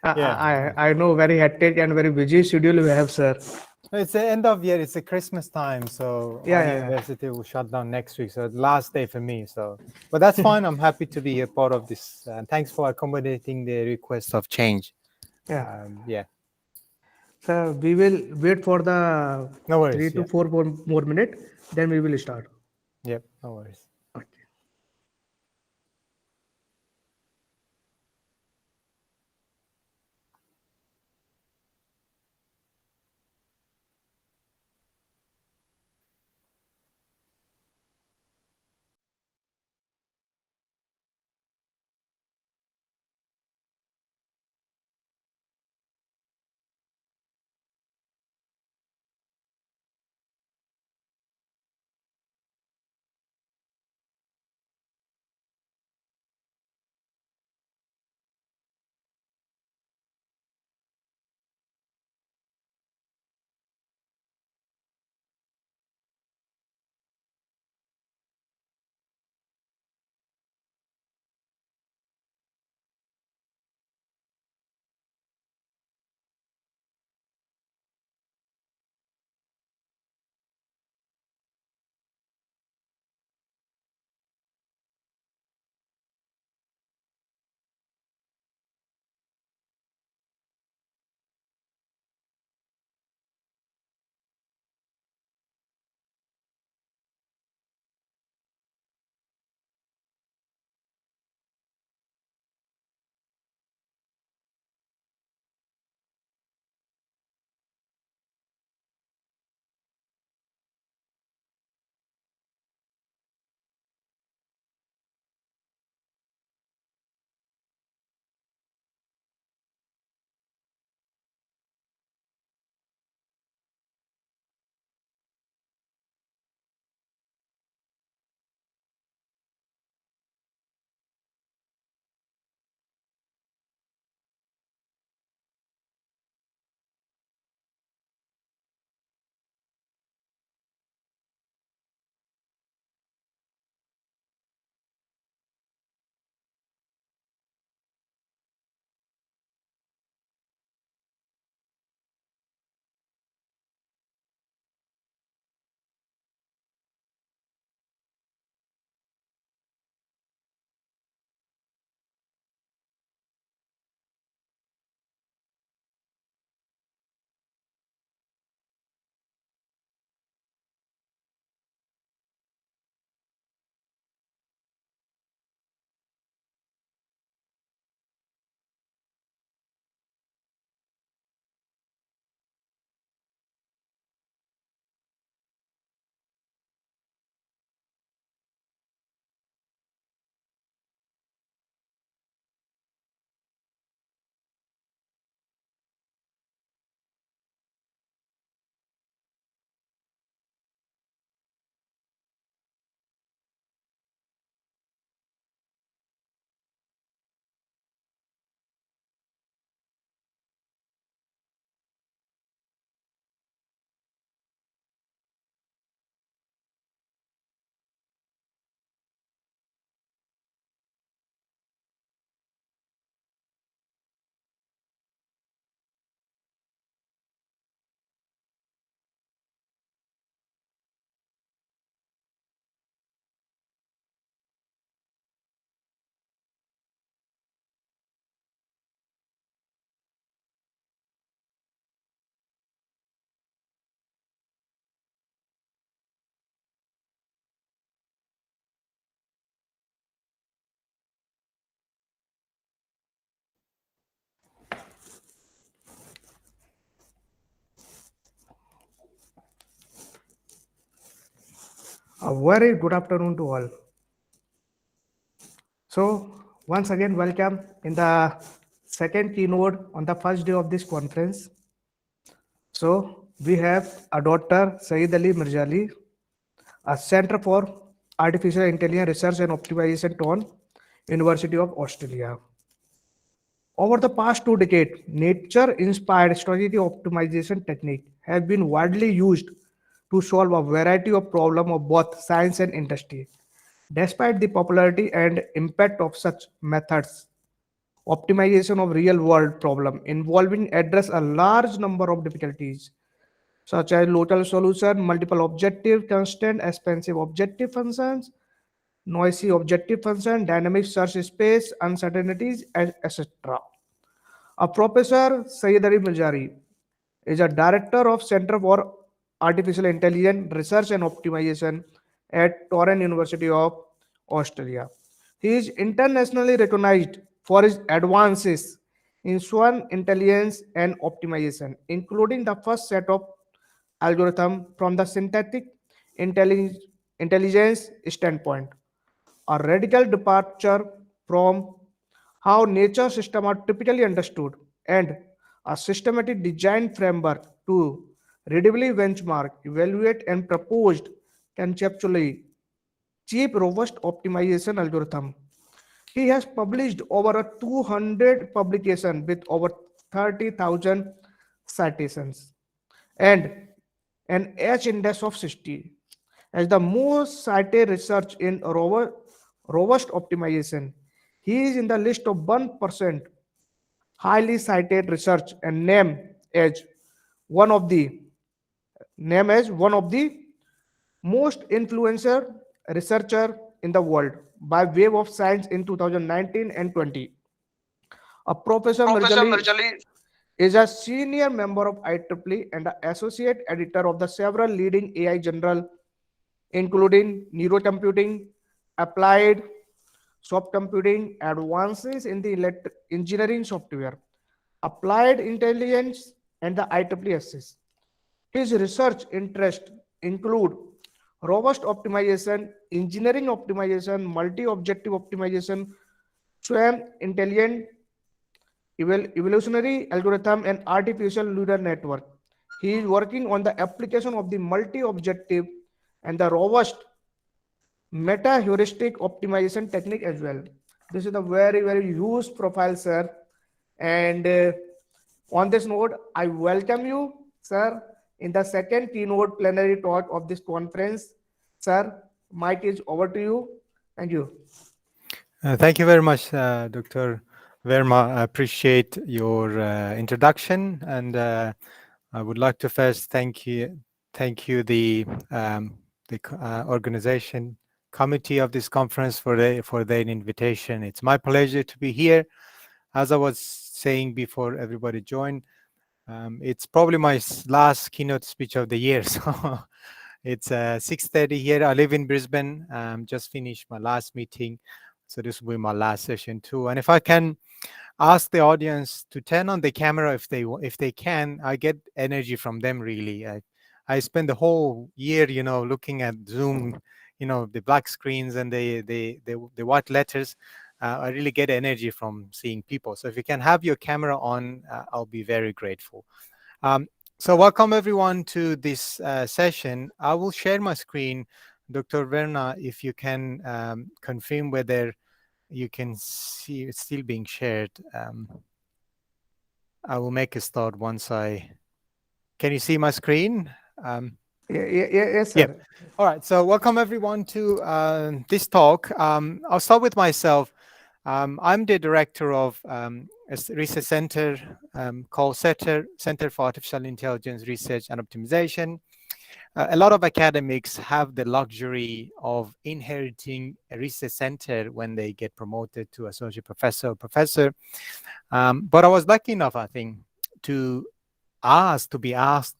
Yeah. I know very hectic and very busy schedule you have, sir. It's the end of year. It's the Christmas time, so Yeah, our yeah, yeah. university will shut down next week. So last day for me. So, but that's fine. I'm happy to be a part of this. And thanks for accommodating the request of change. Yeah. Yeah. So we will wait for the No worries. three to four more minutes, then we will start. Yep. No worries. Okay. A very good afternoon to all. So once again, welcome in the second keynote on the first day of this conference. So we have a Dr. Seyedali Mirjalili, a Center for Artificial Intelligence Research and Optimization TON, University of Australia. Over the past 2 decades, nature-inspired strategy optimization techniques have been widely used to solve a variety of problems of both science and industry. Despite the popularity and impact of such methods, optimization of real world problem involving address a large number of difficulties such as local solution, multiple objective constant, expensive objective functions, noisy objective function, dynamic search space, uncertainties, etc. A professor Seyedali is a director of Center for Artificial Intelligence Research and Optimization at Torrens University of Australia. He is internationally recognized for his advances in swarm intelligence and optimization, including the first set of algorithm from the synthetic intelligence standpoint, a radical departure from how nature systems are typically understood, and a systematic design framework to readily benchmark, evaluate, and proposed conceptually cheap, robust optimization algorithm. He has published over a 200 publications with over 30,000 citations and an H index of 60 as the most cited research in robust optimization. He is in the list of 1% highly cited research and as one of the one of the most influential researcher in the world by Wave of Science in 2019 and 20. A Professor Professor Mirjali Mirjalili is a senior member of IEEE and an associate editor of the several leading AI journal, including Neurocomputing, Applied, Soft Computing, Advances in the Engineering Software, Applied Intelligence, and the IEEE. His research interests include robust optimization, engineering optimization, multi-objective optimization, swarm intelligent evolutionary algorithm, and artificial neural network. He is working on the application of the multi-objective and the robust meta heuristic optimization technique as well. This is a very huge profile, sir. And on this note, I welcome you, sir, in the second keynote plenary talk of this conference. Sir, mic is over to you. Thank you. Thank you very much, Dr. Verma. I appreciate your introduction, and I would like to first thank you the organization committee of this conference for their invitation. It's my pleasure to be here. As I was saying before everybody joined, it's probably my last keynote speech of the year. So it's 6:30 here. I live in Brisbane. Just finished my last meeting. So this will be my last session too. And if I can ask the audience to turn on the camera if they can, I get energy from them really. I spend the whole year, looking at Zoom, the black screens and the white letters. I really get energy from seeing people. So if you can have your camera on, I'll be very grateful. So welcome everyone to this session. I will share my screen. Dr. Verna, if you can confirm whether you can see it's still being shared. I will make a start once can you see my screen? Yes, sir. Yeah. All right. So welcome everyone to this talk. I'll start with myself. I'm the director of a research center called SoCTA, Center for Artificial Intelligence Research and Optimization. A lot of academics have the luxury of inheriting a research center when they get promoted to associate professor or professor. But I was lucky enough, I think, to be asked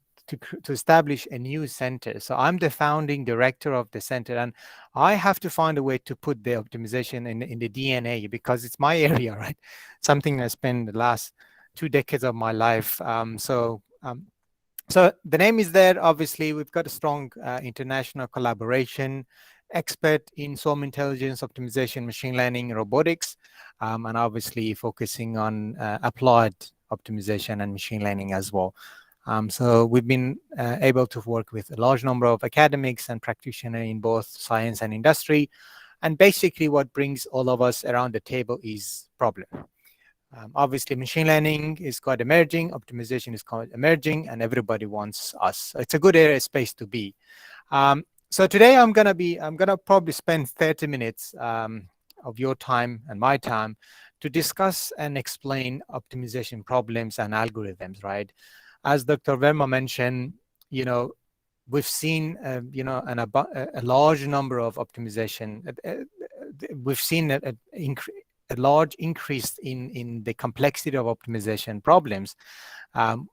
to establish a new center. So I'm the founding director of the center, and I have to find a way to put the optimization in the DNA because it's my area, right? Something I spent the last 2 decades of my life. So the name is there. Obviously, we've got a strong international collaboration, expert in swarm intelligence, optimization, machine learning, robotics, and obviously focusing on applied optimization and machine learning as well. So we've been able to work with a large number of academics and practitioners in both science and industry. And basically what brings all of us around the table is problem. Obviously, machine learning is quite emerging, optimization is quite emerging, and everybody wants us. It's a good area space to be. So today I'm gonna probably spend 30 minutes of your time and my time to discuss and explain optimization problems and algorithms, right? As Dr. Verma mentioned, you know, we've seen, a large number of optimization. We've seen a large increase in the complexity of optimization problems, um,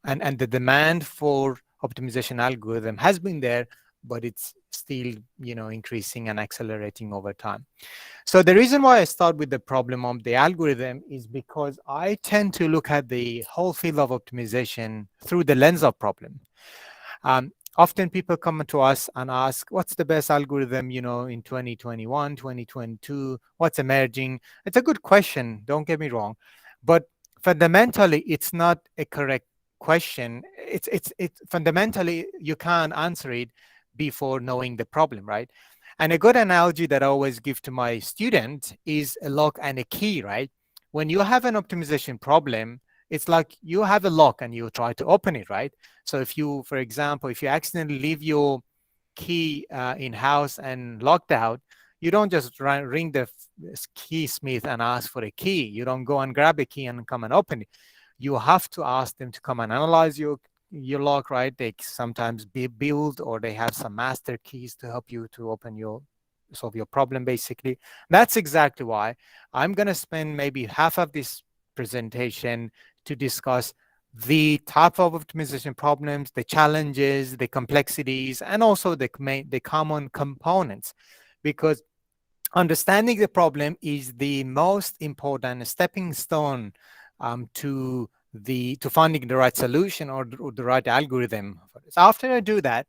and the demand for optimization algorithm has been there, but it's still, increasing and accelerating over time. So the reason why I start with the problem of the algorithm is because I tend to look at the whole field of optimization through the lens of problem. Often people come to us and ask, what's the best algorithm, in 2021, 2022, what's emerging? It's a good question, don't get me wrong, but fundamentally, it's not a correct question. It's fundamentally, you can't answer it before knowing the problem, right? And a good analogy that I always give to my student is a lock and a key, right? When you have an optimization problem, it's like you have a lock and you try to open it, right? So if you, for example, if you accidentally leave your key in house and locked out, you don't just ring the key smith and ask for a key. You don't go and grab a key and come and open it. You have to ask them to come and analyze your lock, right? They sometimes build, or they have some master keys to help you to solve your problem, basically. That's exactly why I'm going to spend maybe half of this presentation to discuss the type of optimization problems, the challenges, the complexities, and also the common components, because understanding the problem is the most important stepping stone to finding the right solution or the right algorithm. So after I do that,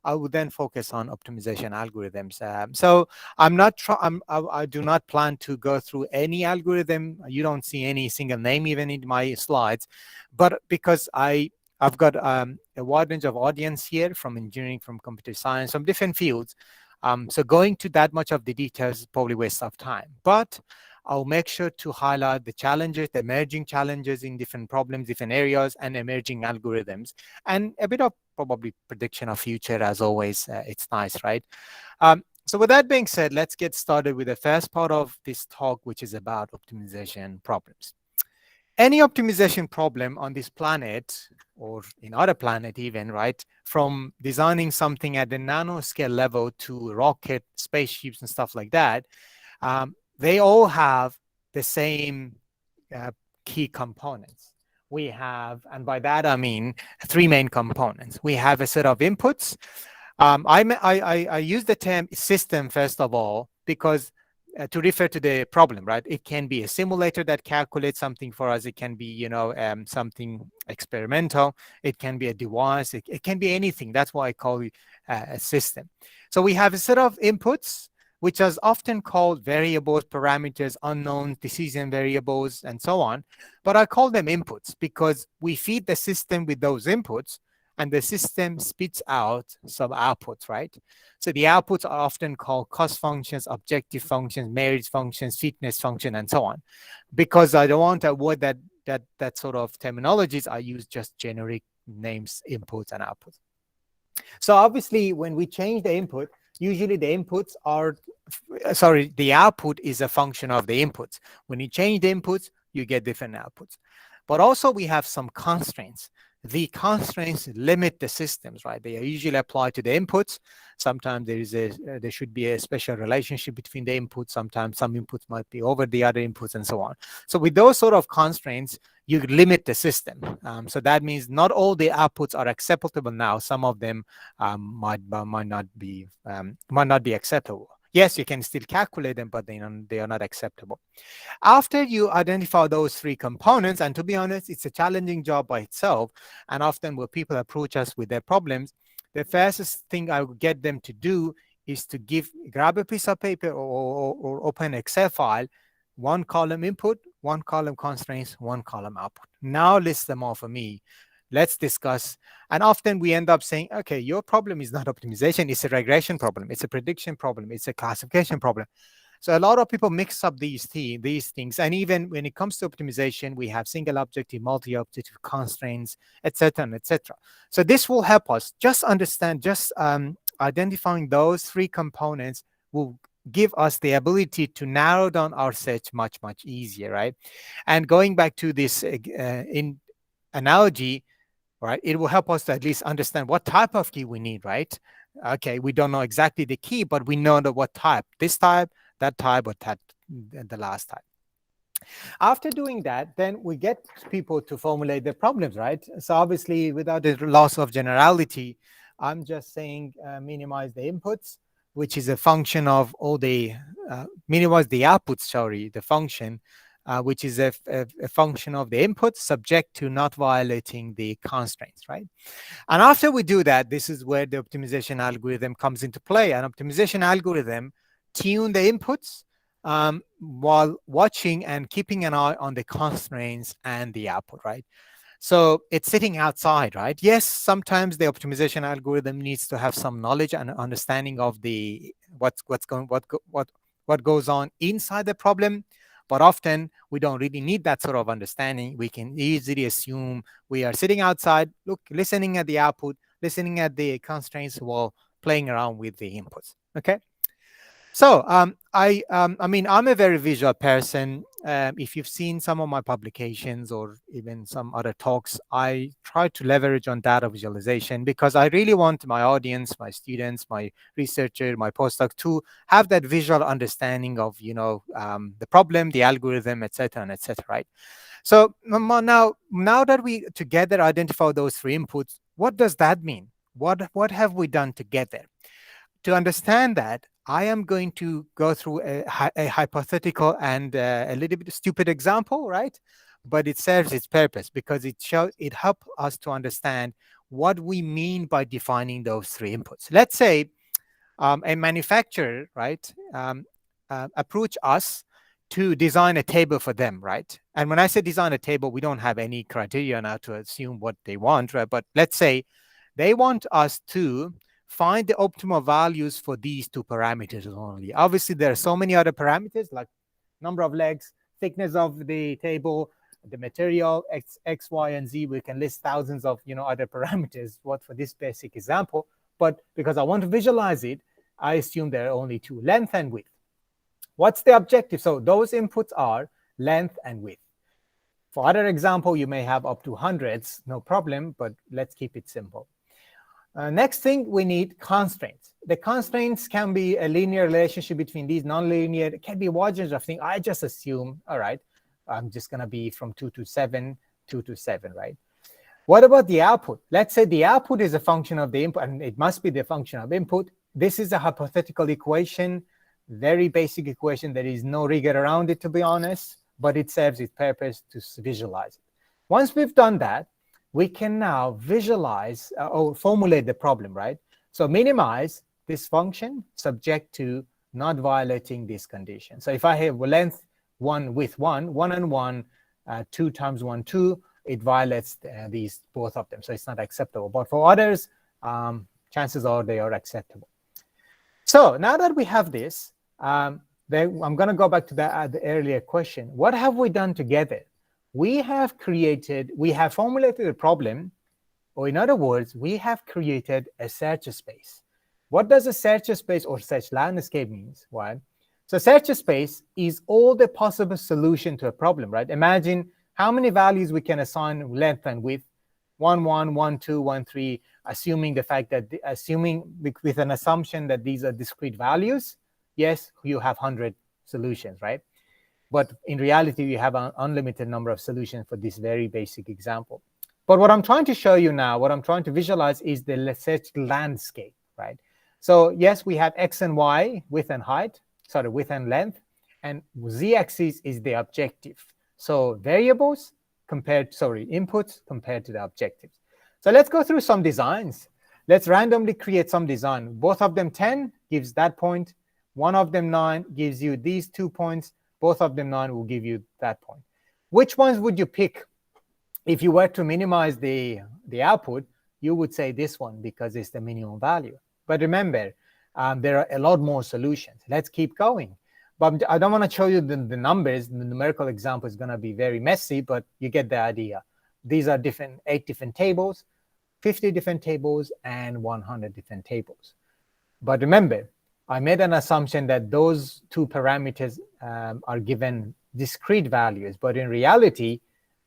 I would then focus on optimization algorithms. So I do not plan to go through any algorithm. You don't see any single name even in my slides, but because I've got a wide range of audience here, from engineering, from computer science, from different fields. So going to that much of the details is probably waste of time. But I'll make sure to highlight the challenges, the emerging challenges in different problems, different areas, and emerging algorithms, and a bit of probably prediction of future. As always, it's nice, right? So with that being said, let's get started with the first part of this talk, which is about optimization problems. Any optimization problem on this planet, or in other planet even, right, from designing something at the nanoscale level to rocket, spaceships, and stuff like that, they all have the same key components. We have, and by that I mean three main components. We have a set of inputs. I use the term system first of all because to refer to the problem, right? It can be a simulator that calculates something for us. It can be, something experimental. It can be a device. It can be anything. That's why I call it a system. So we have a set of inputs, which is often called variables, parameters, unknowns, decision variables, and so on. But I call them inputs because we feed the system with those inputs, and the system spits out some outputs, right? So the outputs are often called cost functions, objective functions, merit functions, fitness function, and so on. Because I don't want to avoid that sort of terminologies, I use just generic names, inputs and outputs. So obviously, when we change the input, usually the output is a function of the inputs. When you change the inputs, you get different outputs. But also we have some constraints. The constraints limit the systems, right? They are usually applied to the inputs. Sometimes there should be a special relationship between the inputs. Sometimes some inputs might be over the other inputs and so on. So with those sort of constraints, you limit the system. So that means not all the outputs are acceptable now. Some of them might not be acceptable. Yes, you can still calculate them, but they are not acceptable. After you identify those three components, and to be honest, it's a challenging job by itself, and often when people approach us with their problems, the first thing I would get them to do is to grab a piece of paper or open an Excel file, one column input, one column constraints, one column output. Now list them all for me. Let's discuss. And often we end up saying, okay, your problem is not optimization, it's a regression problem, it's a prediction problem, it's a classification problem. So a lot of people mix up these things. And even when it comes to optimization, we have single objective, multi-objective constraints, etc., etc. So this will help us just understand, identifying those three components will give us the ability to narrow down our search much, much easier, right? And going back to this in analogy, right, it will help us to at least understand what type of key we need, right? Okay, we don't know exactly the key, but we know that what type, this type, that type, or that, the last type. After doing that, then we get people to formulate their problems, right? So obviously, without the loss of generality, I'm just saying minimize the inputs, which is a function of all the, minimize the outputs, sorry, the function, which is a function of the inputs subject to not violating the constraints, right? And after we do that, this is where the optimization algorithm comes into play. An optimization algorithm tune the inputs while watching and keeping an eye on the constraints and the output, right? So it's sitting outside, right? Yes, sometimes the optimization algorithm needs to have some knowledge and understanding of the what goes on inside the problem, but often we don't really need that sort of understanding. We can easily assume we are sitting outside, listening at the output, listening at the constraints while playing around with the inputs. Okay. So I mean, I'm a very visual person. If you've seen some of my publications or even some other talks, I try to leverage on data visualization because I really want my audience, my students, my researcher, my postdoc to have that visual understanding of, the problem, the algorithm, etc., and etc. Right. So now that we together identify those three inputs, what does that mean? What have we done together? To understand that, I am going to go through a hypothetical and a little bit stupid example, right? But it serves its purpose because it helps us to understand what we mean by defining those three inputs. Let's say a manufacturer, right, approach us to design a table for them, right? And when I say design a table, we don't have any criteria now to assume what they want, right? But let's say they want us to find the optimal values for these two parameters only. Obviously, there are so many other parameters like number of legs, thickness of the table, the material, X, Y, and Z. We can list thousands of other parameters. What for this basic example, but because I want to visualize it, I assume there are only two: length and width. What's the objective? So those inputs are length and width. For other example, you may have up to hundreds, no problem, but let's keep it simple. Next thing, we need constraints. The constraints can be a linear relationship between these, non-linear. It can be a wide range of things. I just assume, all right, I'm just going to be from 2 to 7, 2 to 7, right? What about the output? Let's say the output is a function of the input, and it must be the function of input. This is a hypothetical equation, very basic equation. There is no rigor around it, to be honest, but it serves its purpose to visualize it. Once we've done that, we can now visualize or formulate the problem, right? So minimize this function subject to not violating this condition. So if I have length 1 with 1, 1 and 1, 2 times 1, 2, it violates these both of them. So it's not acceptable. But for others, chances are they are acceptable. So now that we have this, I'm going to go back to the earlier question. What have we done together? We have formulated a problem, or in other words, we have created a search space. What does a search space or search landscape means? Well, so search space is all the possible solution to a problem, right? Imagine how many values we can assign length and width, 1, 1, 1, 2, 1, 3, assuming with an assumption that these are discrete values. Yes, you have 100 solutions, right? But in reality, you have an unlimited number of solutions for this very basic example. But what I'm trying to show you now, what I'm trying to visualize is the search landscape, right? So yes, we have X and Y, width and length, and Z-axis is the objective. So inputs compared to the objectives. So let's go through some designs. Let's randomly create some design. Both of them 10 gives that point. One of them 9 gives you these 2 points. Both of them 9 will give you that point. Which ones would you pick? If you were to minimize the output, you would say this one because it's the minimum value. But remember, there are a lot more solutions. Let's keep going. But I don't want to show you the numbers. The numerical example is going to be very messy, but you get the idea. These are 8 different tables, 50 different tables, and 100 different tables. But remember, I made an assumption that those two parameters are given discrete values, but in reality,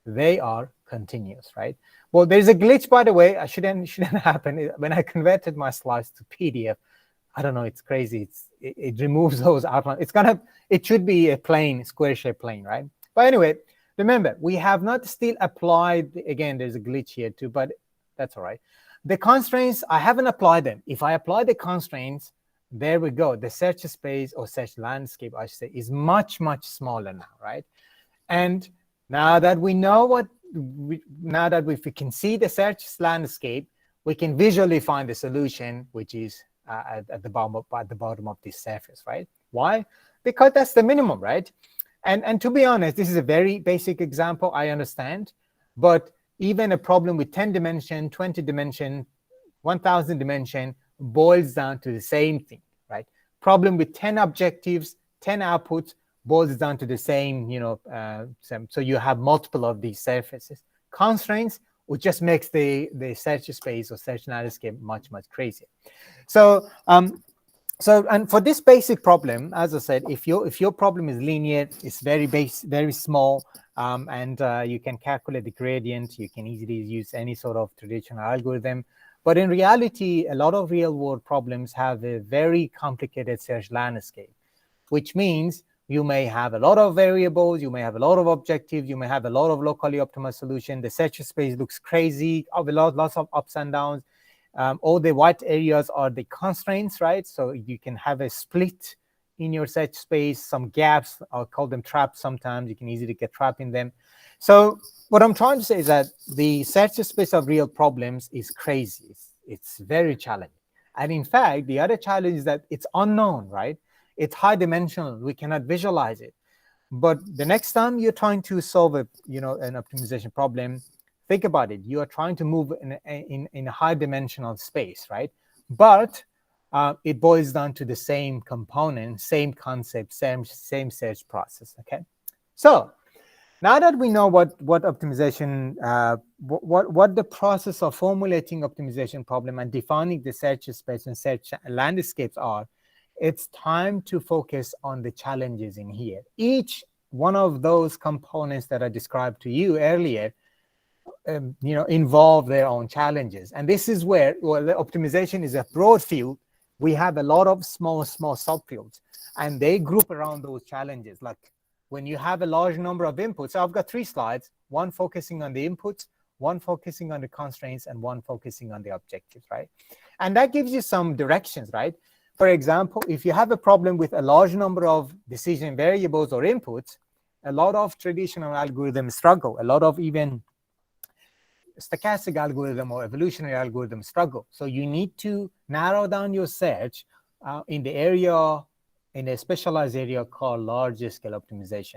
they are continuous, right? Well, there's a glitch, by the way. I shouldn't happen. When I converted my slides to PDF, I don't know, it's crazy. It removes those outlines. It should be a plane, square shaped plane, right? But anyway, remember, we have not still applied, again, there's a glitch here too, but that's all right. The constraints, I haven't applied them. If I apply the constraints, there we go. The search space or search landscape, I should say, is much, much smaller now, right? And now that we know now that we can see the search landscape, we can visually find the solution, which is at the bottom of this surface, right? Why? Because that's the minimum, right? And to be honest, this is a very basic example, I understand, but even a problem with 10 dimension, 20 dimension, 1000 dimension boils down to the same thing, right? Problem with 10 objectives, 10 outputs boils down to the same, so you have multiple of these surfaces. Constraints, which just makes the search space or search landscape much, much crazier. So, and for this basic problem, as I said, if your problem is linear, it's very small, and you can calculate the gradient, you can easily use any sort of traditional algorithm. But in reality, a lot of real-world problems have a very complicated search landscape, which means you may have a lot of variables, you may have a lot of objectives, you may have a lot of locally optimal solution. The search space looks crazy, lots of ups and downs. All the white areas are the constraints, right? So you can have a split in your search space, some gaps, I'll call them traps sometimes. You can easily get trapped in them. So what I'm trying to say is that the search space of real problems is crazy. It's very challenging. And in fact, the other challenge is that it's unknown, right? It's high dimensional. We cannot visualize it. But the next time you're trying to solve an optimization problem, think about it. You are trying to move in a high dimensional space, right? But it boils down to the same component, same concept, same search process, okay? So now that we know what optimization, what the process of formulating optimization problem and defining the search space and search landscapes are, it's time to focus on the challenges in here. Each one of those components that I described to you earlier, involve their own challenges. And this is where, well, the optimization is a broad field. We have a lot of small subfields, and they group around those challenges. Like when you have a large number of inputs, so I've got 3 slides, one focusing on the inputs, one focusing on the constraints, and one focusing on the objectives, right? And that gives you some directions, right? For example, if you have a problem with a large number of decision variables or inputs, a lot of traditional algorithms struggle. A lot of even stochastic algorithm or evolutionary algorithm struggle. So you need to narrow down your search in a specialized area called large scale optimization,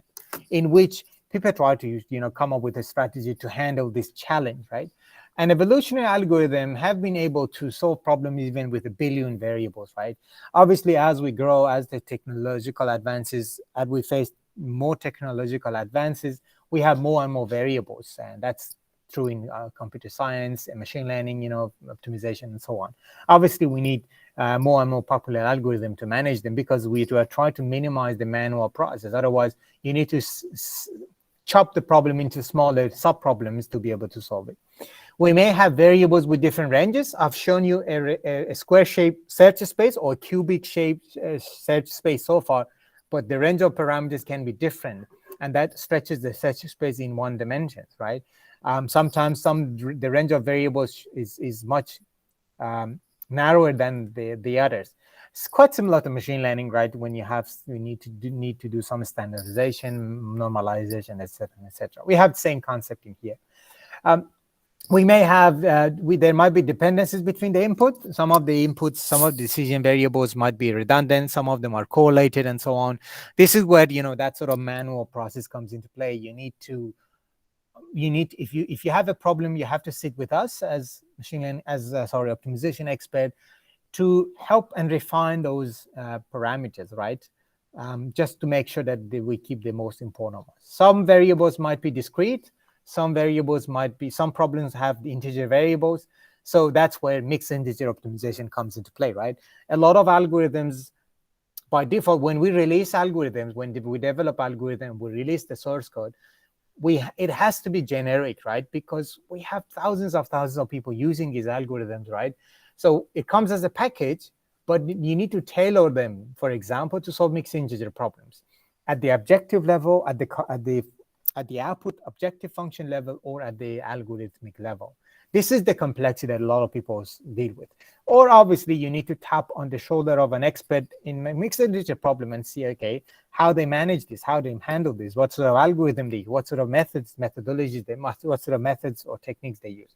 in which people try to come up with a strategy to handle this challenge, right? And evolutionary algorithms have been able to solve problems even with 1 billion variables, right? Obviously, as we grow, as the technological advances, as we face more technological advances, we have more and more variables, and that's true in computer science and machine learning, optimization and so on. Obviously, we need more and more popular algorithms to manage them because we try to minimize the manual process. Otherwise, you need to chop the problem into smaller sub-problems to be able to solve it. We may have variables with different ranges. I've shown you a square-shaped search space or cubic-shaped search space so far, but the range of parameters can be different, and that stretches the search space in one dimension, right? Sometimes the range of variables is much narrower than the others. It's quite similar to machine learning, right? When you need to do some standardization, normalization, etc., etc. We have the same concept in here. We may have there might be dependencies between the input. Some of the inputs, some of the decision variables might be redundant. Some of them are correlated, and so on. This is where that sort of manual process comes into play. If you have a problem, you have to sit with us as optimization expert to help and refine those parameters, right? Just to make sure that we keep the most important ones. Some variables might be discrete. Some problems have the integer variables. So that's where mixed integer optimization comes into play, right? A lot of algorithms by default, when we release algorithms, when we develop algorithm, we release the source code, it has to be generic, right? Because we have thousands of people using these algorithms, right? So it comes as a package, but you need to tailor them, for example, to solve mixed integer problems at the objective level, at the output objective function level, or at the algorithmic level. This is the complexity that a lot of people deal with. Or obviously, you need to tap on the shoulder of an expert in a mixed integer problem and see, okay, how they manage this, how they handle this, what sort of algorithm they use, what sort of methodologies what sort of methods or techniques they use.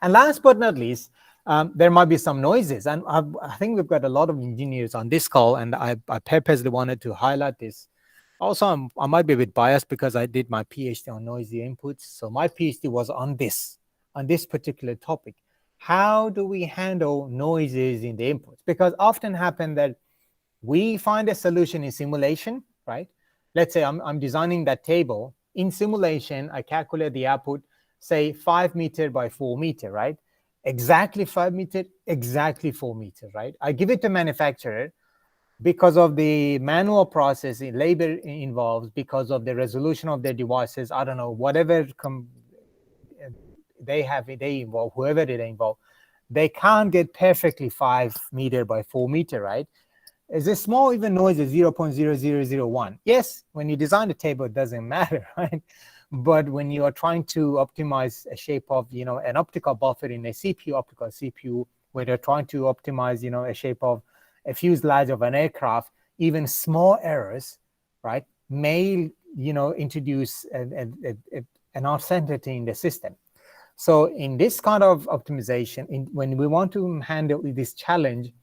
And last but not least, there might be some noises. And I think we've got a lot of engineers on this call, and I purposely wanted to highlight this. Also, I might be a bit biased because I did my PhD on noisy inputs. So my PhD was on this particular topic. How do we handle noises in the inputs? Because often happen that we find a solution in simulation, right? Let's say I'm designing that table. In simulation, I calculate the output, say 5 meter by 4 meter, right? Exactly 5 meter, exactly 4 meter, right? I give it to manufacturer because of the manual processing, labor involved, because of the resolution of their devices, I don't know, whatever they involve, whoever they involve, they can't get perfectly 5 meter by 4 meter, right? Is a small even noise is 0.0001. Yes, when you design the table, it doesn't matter, right? But when you are trying to optimize a shape of, an optical buffer in a optical CPU, where they're trying to optimize, a shape of a fuselage of an aircraft, even small errors, right, may, introduce an uncertainty in the system. So in this kind of optimization, when we want to handle this challenge,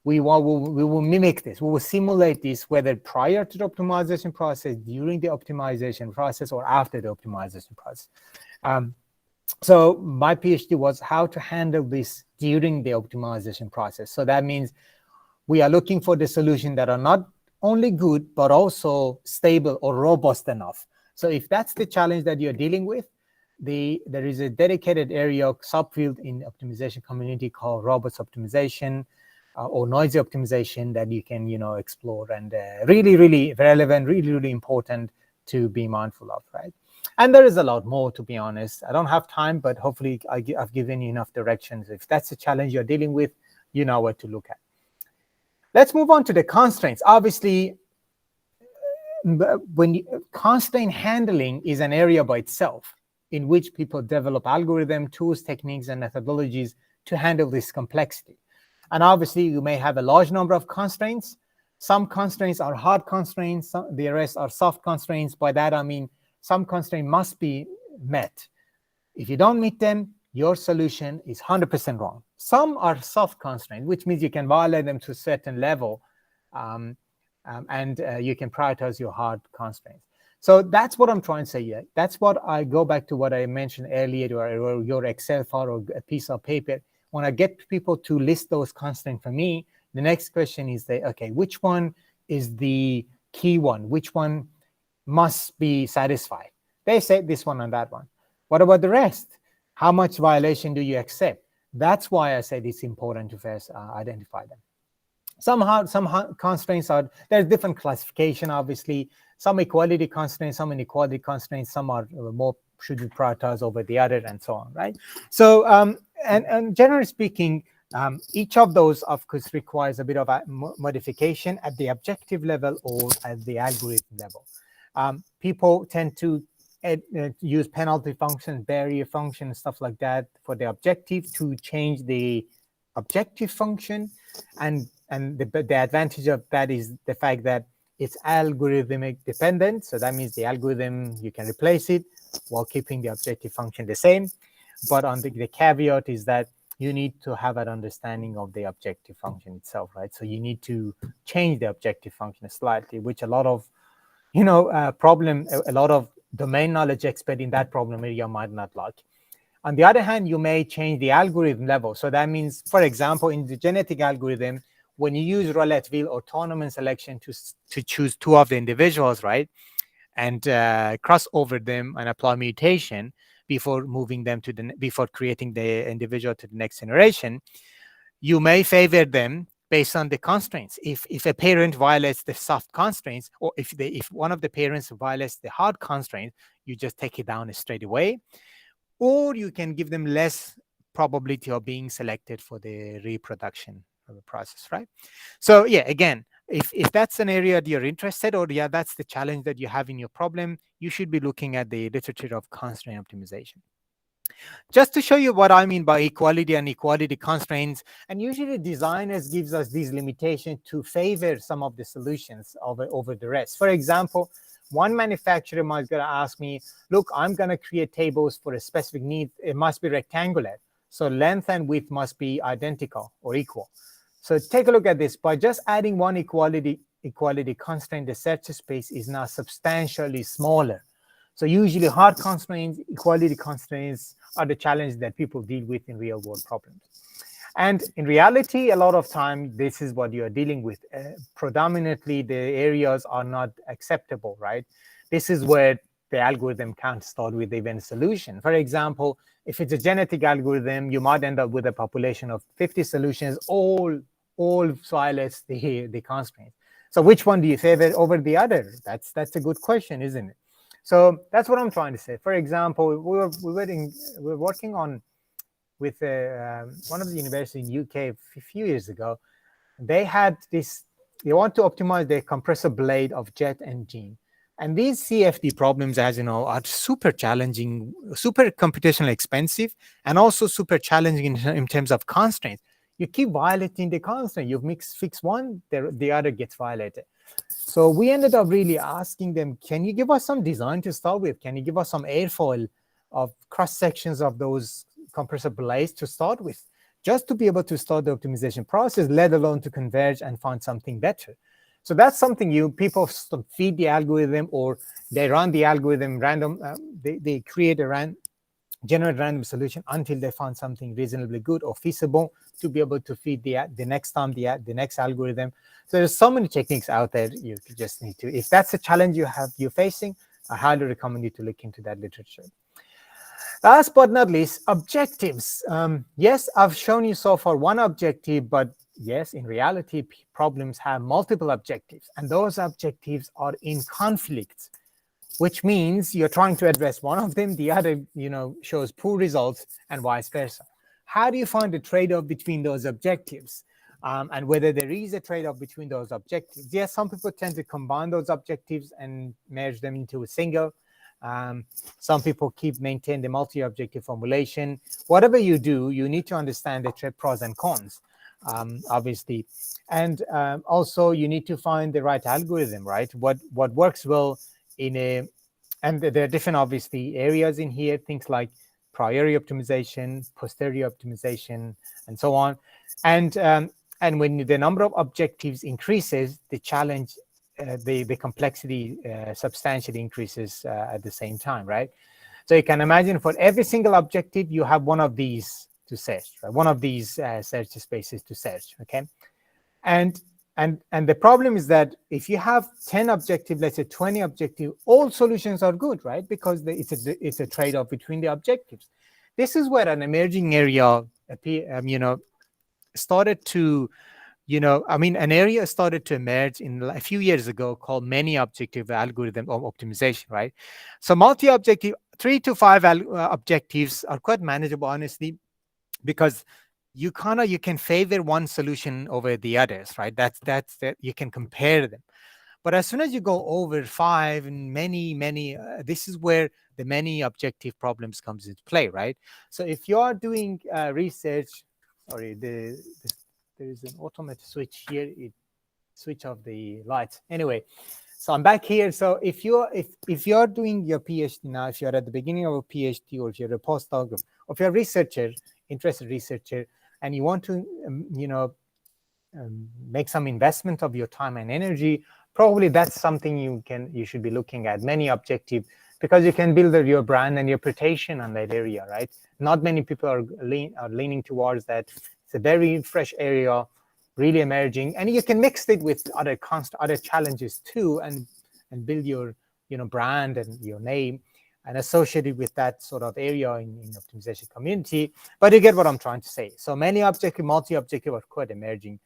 we will mimic this. We will simulate this, whether prior to the optimization process, during the optimization process, or after the optimization process. So my PhD was how to handle this during the optimization process. So that means we are looking for the solution that are not only good, but also stable or robust enough. So if that's the challenge that you're dealing with, there is a dedicated area, subfield in the optimization community called robust optimization, or noisy optimization, that you can, explore, and really, really relevant, really, really important to be mindful of, right? And there is a lot more, to be honest. I don't have time, but hopefully I've given you enough directions. If that's a challenge you're dealing with, you know what to look at. Let's move on to the constraints. Obviously, constraint handling is an area by itself in which people develop algorithm, tools, techniques, and methodologies to handle this complexity. And obviously, you may have a large number of constraints. Some constraints are hard constraints. The rest are soft constraints. By that, I mean, some constraints must be met. If you don't meet them, your solution is 100% wrong. Some are soft constraints, which means you can violate them to a certain level, and you can prioritize your hard constraints. So that's what I'm trying to say here. That's what I go back to what I mentioned earlier, or your Excel file or a piece of paper. When I get people to list those constraints for me, the next question is, okay, which one is the key one? Which one must be satisfied? They say this one and that one. What about the rest? How much violation do you accept? That's why I said it's important to first identify them. Some constraints there's different classification, obviously. Some equality constraints, some inequality constraints, some are more should be prioritized over the other, and so on, right? So, and generally speaking, each of those, of course, requires a bit of a modification at the objective level or at the algorithm level. People tend to use penalty functions, barrier functions, stuff like that for the objective to change the objective function. And the advantage of that is the fact that it's algorithmic dependent. So that means the algorithm, you can replace it while keeping the objective function the same. But on the caveat is that you need to have an understanding of the objective function itself, right? So you need to change the objective function slightly, which a lot of, a lot of domain knowledge expert in that problem area might not like. On the other hand, you may change the algorithm level. So that means, for example, in the genetic algorithm, when you use roulette wheel or tournament selection to choose two of the individuals, right, and cross over them and apply mutation before moving them before creating the individual to the next generation, you may favor them based on the constraints. If a parent violates the soft constraints, or if one of the parents violates the hard constraints, you just take it down straight away, or you can give them less probability of being selected for the reproduction of the process, right? So yeah, again, if that's an area that you're interested, or yeah, that's the challenge that you have in your problem, you should be looking at the literature of constraint optimization. Just to show you what I mean by equality and equality constraints, and usually designers gives us these limitations to favor some of the solutions over the rest. For example, one manufacturer might gonna ask me, look, I'm gonna create tables for a specific need. It must be rectangular. So length and width must be identical or equal. So take a look at this. By just adding one equality constraint, the search space is now substantially smaller. So usually hard constraints, equality constraints are the challenges that people deal with in real world problems. And in reality, a lot of time, this is what you are dealing with. Predominantly, the areas are not acceptable, right? This is where the algorithm can't start with even a solution. For example, if it's a genetic algorithm, you might end up with a population of 50 solutions, all violates the constraints. So which one do you favor over the other? That's a good question, isn't it? So that's what I'm trying to say. For example, we were working on with one of the universities in UK a few years ago. They had this. They want to optimize the compressor blade of jet engine, and these CFD problems, as you know, are super challenging, super computationally expensive, and also super challenging in terms of constraints. You keep violating the constraint. You fix one, the other gets violated. So we ended up really asking them, can you give us some design to start with? Can you give us some airfoil of cross sections of those compressor blades to start with, just to be able to start the optimization process, let alone to converge and find something better? So that's something people feed the algorithm, or they run the algorithm random. They create a generate random solution until they find something reasonably good or feasible to be able to feed the next time the next algorithm. So there's so many techniques out there. You just need to, if that's a challenge you're facing, I highly recommend you to look into that literature. Last but not least, objectives. Yes, I've shown you so far one objective, but yes, in reality, problems have multiple objectives, and those objectives are in conflict, which means you're trying to address one of them, the other, shows poor results, and vice versa. How do you find the trade-off between those objectives? And whether there is a trade-off between those objectives? Yes, some people tend to combine those objectives and merge them into a single. Some people maintain the multi-objective formulation. Whatever you do, you need to understand the pros and cons, obviously. And also, you need to find the right algorithm, right? What works well and there are different, obviously, areas in here, things like priori optimization, posterior optimization, and so on. And when the number of objectives increases, the challenge, the complexity substantially increases at the same time, right? So you can imagine for every single objective, you have one of these to search, right? One of these search spaces to search, okay? And the problem is that if you have 10 objectives, let's say 20 objectives, all solutions are good, right? Because it's a trade-off between the objectives. This is where an emerging area, started to, an area started to emerge a few years ago called many objective algorithm of optimization, right? So multi-objective, 3 to 5 objectives are quite manageable, honestly, because you can favor one solution over the others, right? That's that you can compare them. But as soon as you go over 5 and many, this is where the many objective problems comes into play, right? So if you are doing research, sorry, there is an automatic switch here. It switch off the lights. Anyway, so I'm back here. So if you're doing your PhD now, if you're at the beginning of a PhD, or if you're a postdoc, or if you're a researcher, interested researcher, and you want to, make some investment of your time and energy, probably that's something you should be looking at, many objective, because you can build your brand and your reputation on that area, right? Not many people are leaning towards that. It's a very fresh area, really emerging, and you can mix it with other challenges too, and build your brand and your name, and associated with that sort of area in optimization community. But you get what I'm trying to say. So many objective, multi-objective are quite emerging.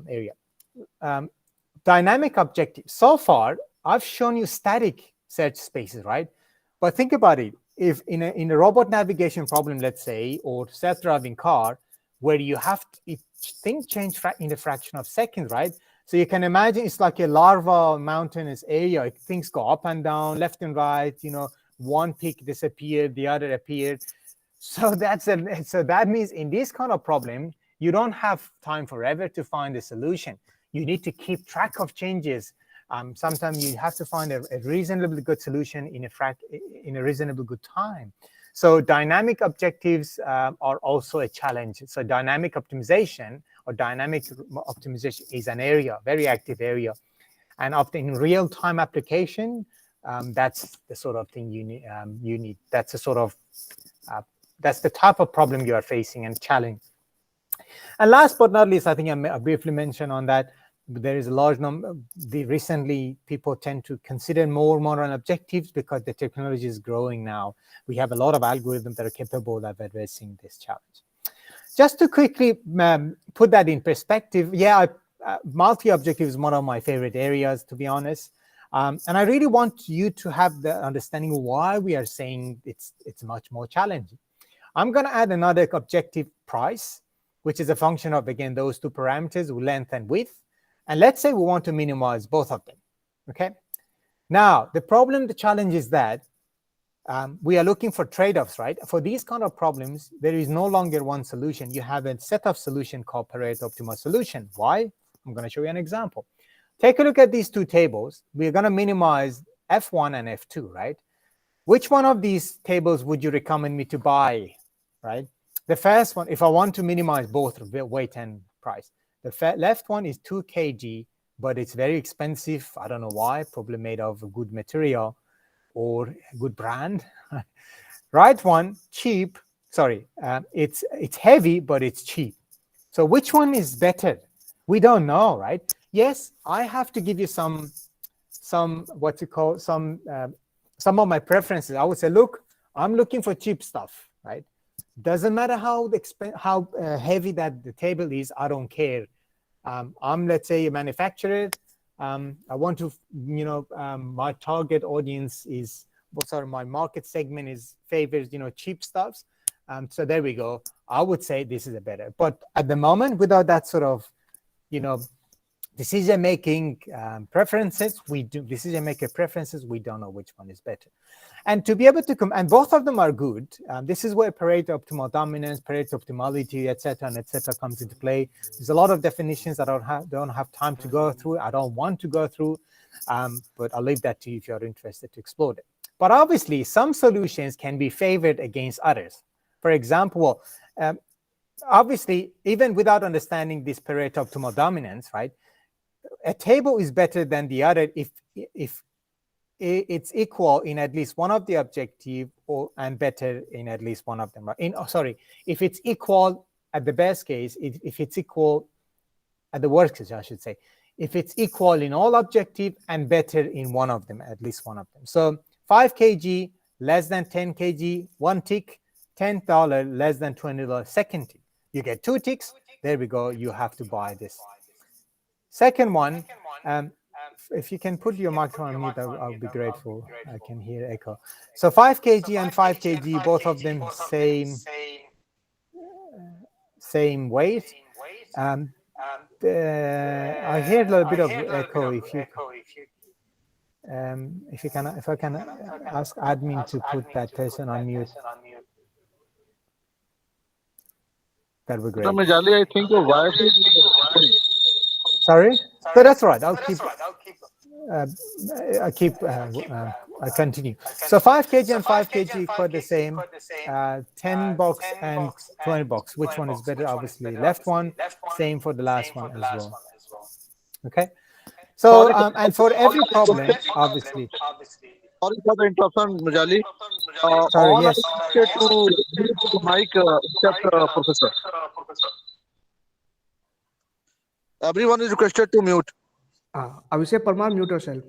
area. Dynamic objectives. So far, I've shown you static search spaces, right? But think about it. If in a robot navigation problem, let's say, or self-driving car, where you have to, things change in a fraction of seconds, right? So you can imagine it's like a lava mountainous area. Things go up and down, left and right. You know, one peak disappeared, the other appeared. So that means in this kind of problem, you don't have time forever to find a solution. You need to keep track of changes. Sometimes you have to find a reasonably good solution in a reasonably good time. So dynamic objectives are also a challenge. So dynamic optimization or dynamic optimization is an area, very active area. And often in real-time application, that's the sort of thing you need. That's the sort of that's the type of problem you are facing and challenge. And last but not least, I think I briefly mentioned on that, there is a large number. Recently, people tend to consider more modern objectives because the technology is growing now. We have a lot of algorithms that are capable of addressing this challenge. Just to quickly put that in perspective, yeah, multi-objective is one of my favorite areas, to be honest. And I really want you to have the understanding why we are saying it's much more challenging. I'm going to add another objective, price, which is a function of, again, those two parameters, length and width. And let's say we want to minimize both of them, okay? Now, the challenge is that we are looking for trade-offs, right? For these kind of problems, there is no longer one solution. You have a set of solutions called Pareto optimal solution. Why? I'm going to show you an example. Take a look at these two tables. We're going to minimize F1 and F2, right? Which one of these tables would you recommend me to buy, right? The first one, if I want to minimize both weight and price, the left one is 2 kg, but it's very expensive. I don't know why, probably made of a good material or a good brand. Right one, cheap, sorry, it's heavy, but it's cheap. So which one is better? We don't know, right? Yes, I have to give you some of my preferences. I would say, look, I'm looking for cheap stuff, right? Doesn't matter how heavy that the table is, I don't care. I'm, let's say, a manufacturer. I want to, my target audience is, my market segment favors, cheap stuffs. So there we go. I would say this is a better. But at the moment, without that sort of, decision-making preferences, we don't know which one is better. And to be able to and both of them are good. This is where Pareto optimal dominance, Pareto optimality, etc., comes into play. There's a lot of definitions that I don't have time to go through. I don't want to go through, but I'll leave that to you if you're interested to explore it. But obviously, some solutions can be favored against others. For example, obviously, even without understanding this Pareto optimal dominance, right? A table is better than the other if it's equal in at least one of the objective and better in at least one of them. Right? If it's equal at the best case, if it's equal at the worst case, I should say, if it's equal in all objective and better in one of them, at least one of them. So 5 kg, less than 10 kg, one tick, $10, less than $20, second tick. You get 2 ticks. There we go. You have to buy this. Second one, if you can put your microphone on mute, I'll be grateful. I can hear echo. So 5 kg and 5 kg, both of them same weight. I hear a little bit of echo. If I can ask admin to put that person on mute, that would be great. Mirjalili, I think your wife is. Sorry? So that's right. I continue. So 5 kg and 5 kg quite the same. 10 bucks and 20 bucks. Which one is better? Obviously, left one. Same for the last one as well. Okay. So and for every problem, obviously. Sorry for the interruption, Mirjalili. Sorry. Yes. To the mic, except Professor. Everyone is requested to mute. I will say, Parmar, mute yourself.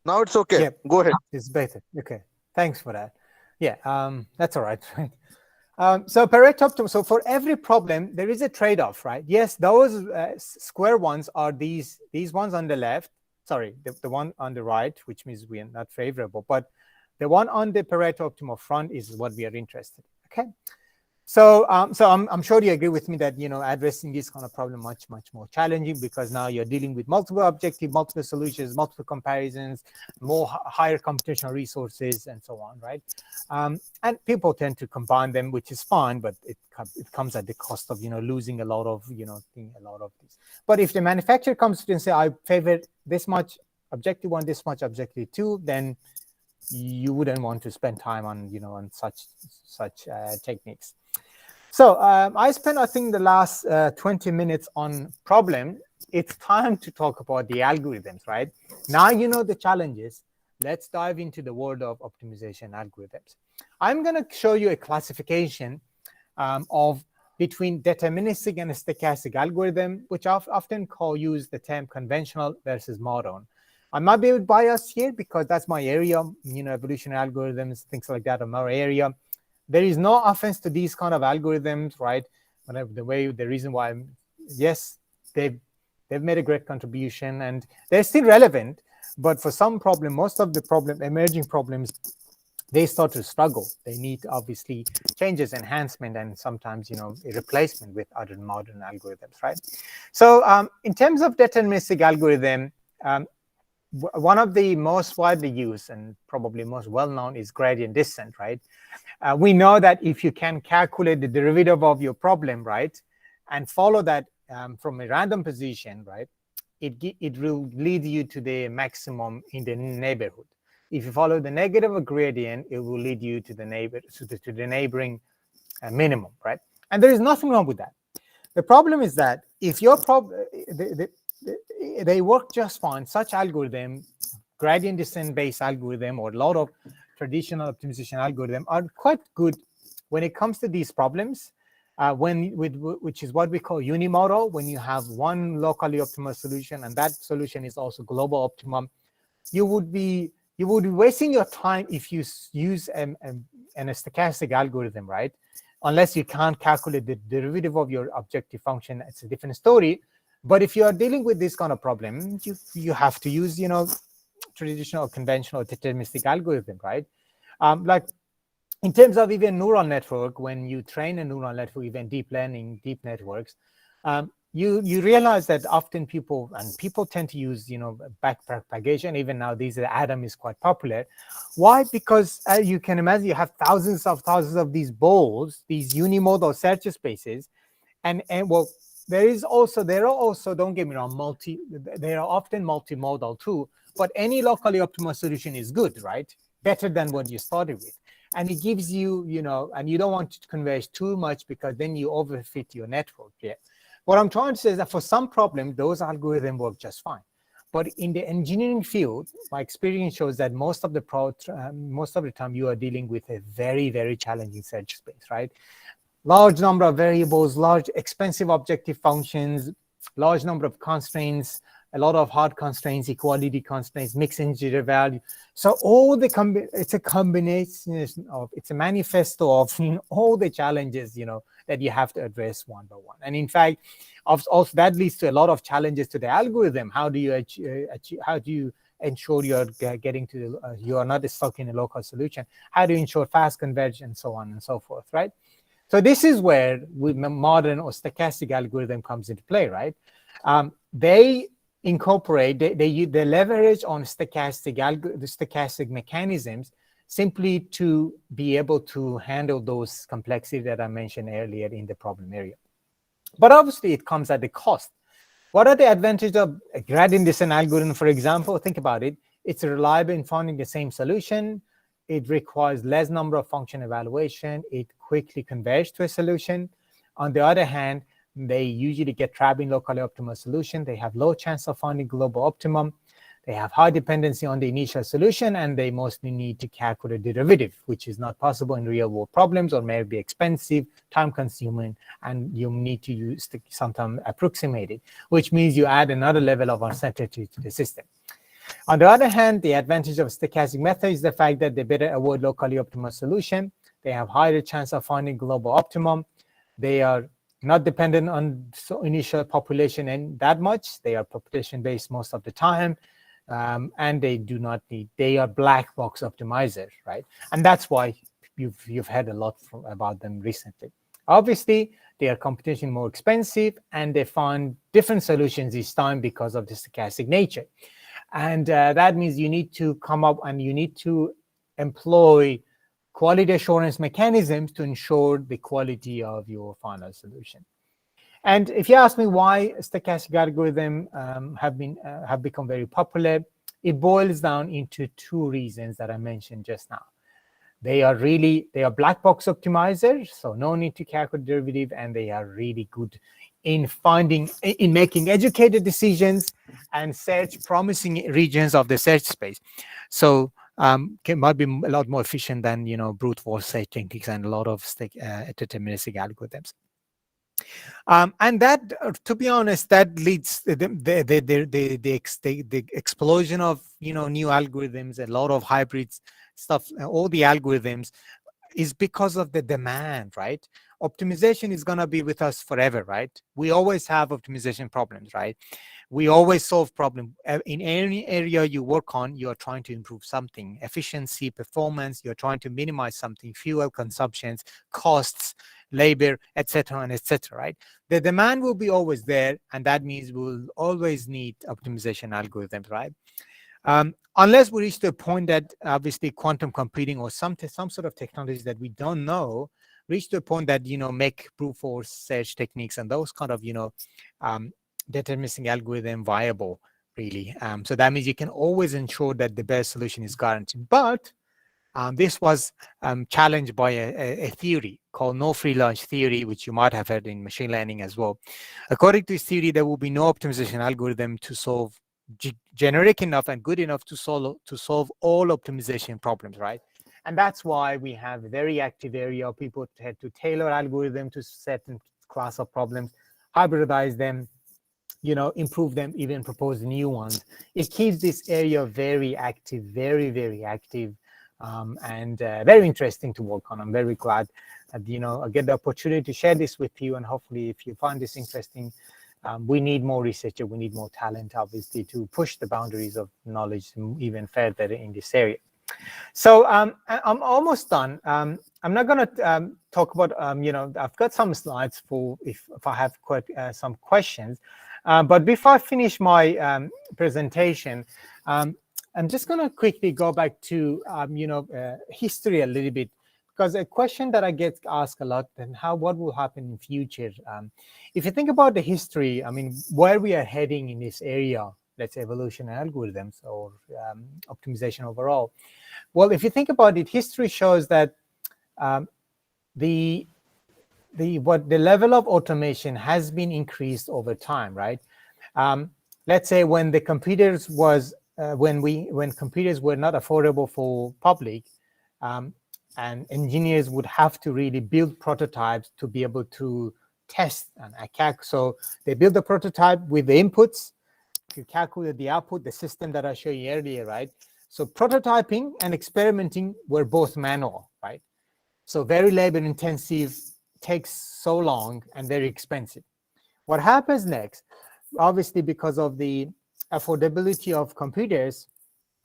Now it's okay. Yeah. Go ahead. It's better. Okay. Thanks for that. Yeah. That's all right. So Pareto optimum. So for every problem, there is a trade-off, right? Yes, those square ones are these ones on the left. Sorry, the one on the right, which means we are not favorable. But the one on the Pareto optimum front is what we are interested in. Okay. So, I'm sure you agree with me that addressing this kind of problem much more challenging, because now you're dealing with multiple objectives, multiple solutions, multiple comparisons, higher computational resources, and so on, right? And people tend to combine them, which is fine, but it comes at the cost of losing a lot of these. But if the manufacturer comes to and say, I favor this much objective one, this much objective two, then you wouldn't want to spend time on on such techniques. So I spent, I think, the last 20 minutes on problem. It's time to talk about the algorithms, right? Now you know the challenges. Let's dive into the world of optimization algorithms. I'm going to show you a classification of between deterministic and stochastic algorithm, which I often use the term conventional versus modern. I might be a bit biased here because that's my area, evolutionary algorithms, things like that are my area. There is no offense to these kind of algorithms, right? The reason why, yes, they've made a great contribution and they're still relevant, but for some problem, most of the emerging problems, they start to struggle. They need obviously changes, enhancement, and sometimes a replacement with other modern algorithms, right? So in terms of deterministic algorithm, one of the most widely used and probably most well-known is gradient descent, right? We know that if you can calculate the derivative of your problem, right, and follow that from a random position, right, it will lead you to the maximum in the neighborhood. If you follow the negative gradient, it will lead you to the neighboring minimum, right? And there is nothing wrong with that. The problem is that if your problem, they work just fine. Such algorithm, gradient descent based algorithm, or a lot of traditional optimization algorithm are quite good when it comes to these problems. Which is what we call unimodal, when you have one locally optimal solution and that solution is also global optimum. You would be wasting your time if you use a stochastic algorithm, right? Unless you can't calculate the derivative of your objective function, it's a different story. But if you are dealing with this kind of problem, you have to use traditional, conventional, deterministic algorithm, right? Like in terms of even neural network, when you train a neural network, even deep learning, deep networks, you realize that often people tend to use backpropagation. Even now, Adam is quite popular. Why? Because you can imagine, you have thousands of these balls, these unimodal search spaces, and well, there are also, don't get me wrong, they are often multimodal too. But any locally optimal solution is good, right? Better than what you started with. And it gives you, and you don't want to converge too much because then you overfit your network. Yeah. What I'm trying to say is that for some problems, those algorithms work just fine. But in the engineering field, my experience shows that most of the time you are dealing with a very, very challenging search space, right? Large number of variables, large expensive objective functions, large number of constraints, a lot of hard constraints, equality constraints, mixed integer value. So it's a combination of, it's a manifesto of all the challenges, that you have to address one by one. And in fact, also that leads to a lot of challenges to the algorithm. How do you how do you ensure you're getting to, you are not stuck in a local solution? How do you ensure fast convergence, and so on and so forth, right? So this is where modern or stochastic algorithm comes into play, right? They incorporate, they leverage on the stochastic mechanisms simply to be able to handle those complexities that I mentioned earlier in the problem area. But obviously it comes at the cost. What are the advantages of a gradient descent algorithm, for example? Think about it. It's reliable in finding the same solution. It requires less number of function evaluation. It quickly converges to a solution. On the other hand, they usually get trapped in locally optimal solution. They have low chance of finding global optimum. They have high dependency on the initial solution, and they mostly need to calculate derivative, which is not possible in real world problems, or may be expensive, time consuming, and you need to use sometimes approximate it, which means you add another level of uncertainty to the system. On the other hand, the advantage of stochastic method is the fact that they better avoid locally optimal solution. They have higher chance of finding global optimum. They are not dependent on initial population and that much. They are population based most of the time. And they do not need, they are black box optimizers, right? And that's why you've heard a lot about them recently. Obviously, they are computationally more expensive and they find different solutions each time because of the stochastic nature. And that means you need to come up and you need to employ quality assurance mechanisms to ensure the quality of your final solution. And if you ask me why stochastic algorithms have become very popular, it boils down into two reasons that I mentioned just now. They are black box optimizers, so no need to calculate derivative, and they are really good in making educated decisions and search promising regions of the search space. So might be a lot more efficient than brute force search techniques and a lot of deterministic algorithms. And that, to be honest, that leads the explosion of new algorithms, a lot of hybrids stuff, all the algorithms is because of the demand, right? Optimization is going to be with us forever, right? We always have optimization problems, right? We always solve problems. In any area you work on, you're trying to improve something, efficiency, performance, you're trying to minimize something, fuel consumptions, costs, labor, etc., and etc., right? The demand will be always there, and that means we'll always need optimization algorithms, right? Unless we reach the point that obviously quantum computing or some sort of technology that we don't know reach to a point that make brute force search techniques and those kind of deterministic algorithm viable, really. So that means you can always ensure that the best solution is guaranteed. But this was challenged by a theory called no free lunch theory, which you might have heard in machine learning as well. According to this theory, there will be no optimization algorithm to solve generic enough and good enough to solve all optimization problems, right? And that's why we have a very active area of people had to tailor algorithm to certain class of problems, hybridize them, improve them, even propose new ones. It keeps this area very active, very, very active, and very interesting to work on. I'm very glad that, I get the opportunity to share this with you, and hopefully if you find this interesting, we need more researchers, we need more talent, obviously, to push the boundaries of knowledge even further in this area. So I'm almost done. I'm not going to talk about, I've got some slides for if I have some questions. But before I finish my presentation, I'm just going to quickly go back to, history a little bit, because a question that I get asked a lot, and what will happen in future. If you think about the history, I mean, where we are heading in this area, let's say evolution algorithms or optimization overall. Well, if you think about it, history shows that the level of automation has been increased over time, right? Let's say when the computers was when computers were not affordable for public, and engineers would have to really build prototypes to be able to test and calculate. So they build the prototype with the inputs to calculate the output, the system that I showed you earlier, right? So prototyping and experimenting were both manual, right? So very labor intensive, takes so long and very expensive. What happens next, obviously because of the affordability of computers,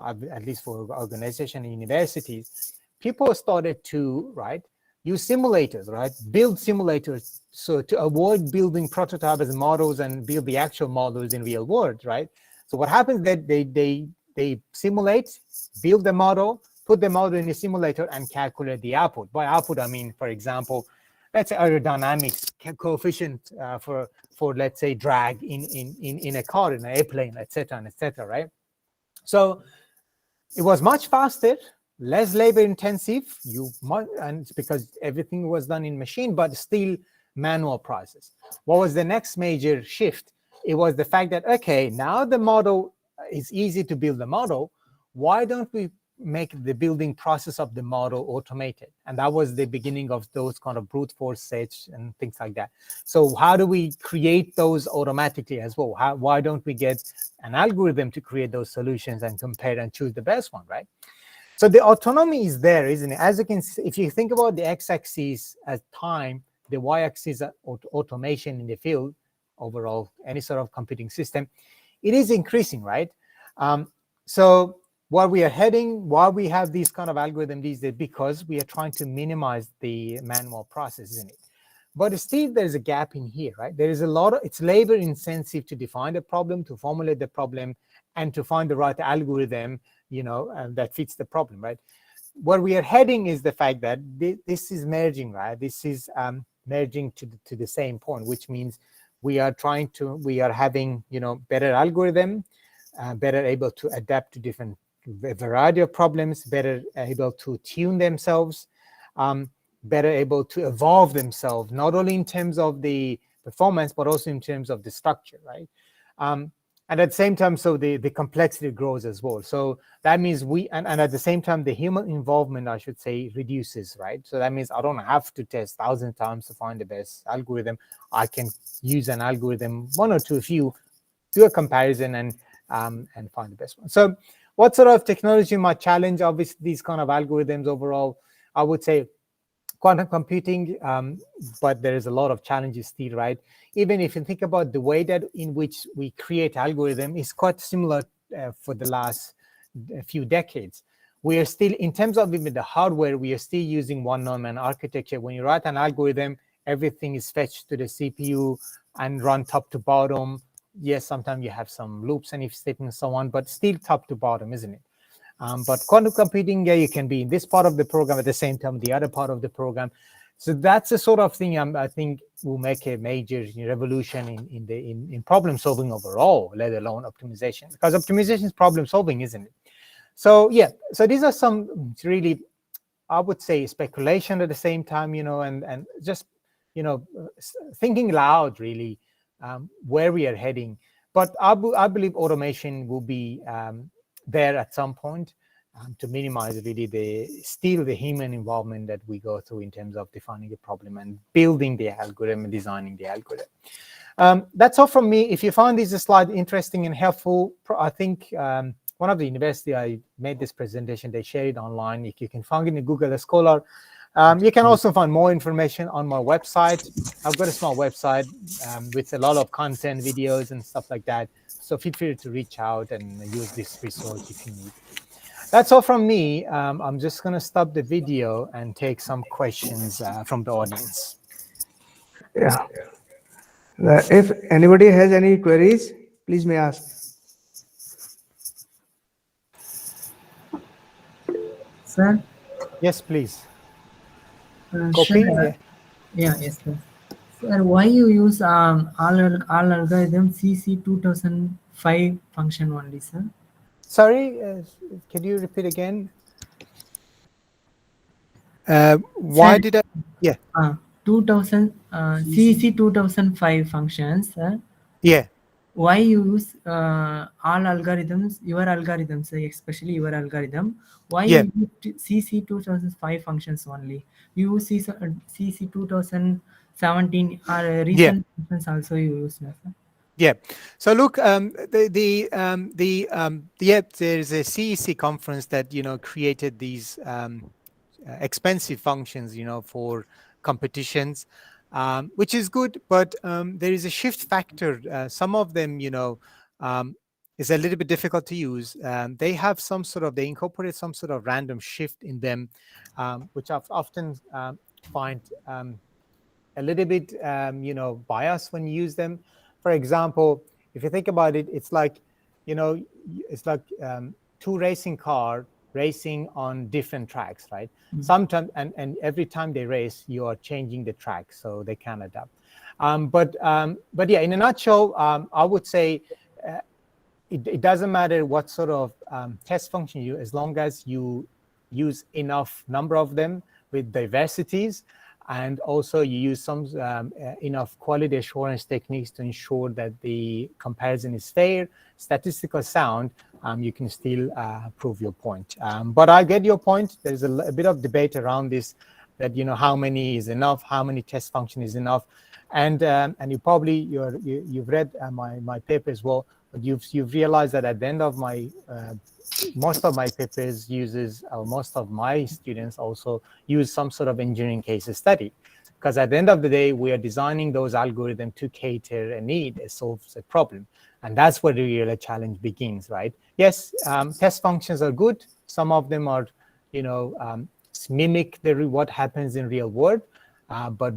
at least for organizations and universities, people started to, right, use simulators, right? Build simulators, so to avoid building prototypes as models and build the actual models in real world, right? So what happens that they simulate, build the model, put the model in the simulator and calculate the output. By output, I mean, for example, let's say aerodynamics coefficient for let's say drag in a car, in an airplane, etc., right? So it was much faster, less labor intensive, and it's because everything was done in machine, but still manual process. What was the next major shift? It was the fact that, okay, now the model is easy to build the model. Why don't we make the building process of the model automated? And that was the beginning of those kind of brute force search and things like that. So how do we create those automatically as well? Why don't we get an algorithm to create those solutions and compare and choose the best one, right? So the autonomy is there, isn't it? As you can see, if you think about the x-axis as time, the y-axis automation in the field, overall, any sort of computing system, it is increasing, right? So where we are heading, why we have these kind of algorithm these days, because we are trying to minimize the manual process, isn't it? But still, there's a gap in here, right? There is a lot of, it's labor intensive to define the problem, to formulate the problem, and to find the right algorithm, that fits the problem, right? Where we are heading is the fact that this is merging, right? This is merging to the same point, which means we are having, better algorithm, better able to adapt to different variety of problems, better able to tune themselves, better able to evolve themselves, not only in terms of the performance, but also in terms of the structure, right? And at the same time, so the complexity grows as well. So that means and at the same time, the human involvement, I should say, reduces, right? So that means I don't have to test 1,000 times to find the best algorithm. I can use an algorithm, one or two, few, do a comparison and find the best one. So what sort of technology might challenge, obviously, these kind of algorithms overall? I would say quantum computing, but there is a lot of challenges still, right? Even if you think about the way that in which we create algorithm is quite similar for the last few decades. We are still, in terms of even the hardware, we are still using one Neumann architecture. When you write an algorithm, everything is fetched to the CPU and run top to bottom. Yes, sometimes you have some loops and if statements and so on, but still top to bottom, isn't it? But quantum computing, yeah, you can be in this part of the program at the same time, the other part of the program. So that's the sort of thing I think will make a major revolution in problem solving overall, let alone optimization, because optimization is problem solving, isn't it? So yeah, so these are some really, I would say, speculation at the same time, and just, thinking loud, really, where we are heading. But I believe automation will be there at some point to minimize really the human involvement that we go through in terms of defining a problem and building the algorithm and designing the algorithm. That's all from me. If you found this slide interesting and helpful, I think one of the university I made this presentation, they share it online. If you can find it in Google Scholar. You can also find more information on my website. I've got a small website with a lot of content, videos and stuff like that. So feel free to reach out and use this resource if you need. That's all from me. I'm just going to stop the video and take some questions from the audience. Yeah. If anybody has any queries, please may ask. Sir? Yes, please. Sir, Yeah. Yes, sir. Sir, why you use all algorithm CC 2005 function only, sir? Sorry, can you repeat again? Why did I? Yeah. 2000 CC 2005 functions, sir. Yeah. Why you use all algorithms, your algorithms, especially your algorithm? Why you use CC 2005 functions only? You use CC 2017 or recent functions also you use, sir? Yeah. So look, there is a CEC conference that created these expensive functions, for competitions, which is good, but there is a shift factor. Some of them, is a little bit difficult to use. They have they incorporate some sort of random shift in them, which I've often find a little bit, biased when you use them. For example, if you think about it, it's like, two racing cars racing on different tracks, right? Sometimes, and every time they race, you are changing the track so they can adapt. But yeah, in a nutshell, I would say it doesn't matter what sort of test function you, as long as you use enough number of them with diversities, and also you use some enough quality assurance techniques to ensure that the comparison is fair, statistical sound, you can still prove your point. But I get your point. There's a bit of debate around this, that how many is enough, how many test function is enough, and you probably you've read my paper as well, but you've realized that at the end of my most of my papers uses, or most of my students also use some sort of engineering case study. Because at the end of the day, we are designing those algorithms to cater a need, it solves a problem. And that's where the real challenge begins, right? Yes, test functions are good. Some of them are, mimic what happens in real world. But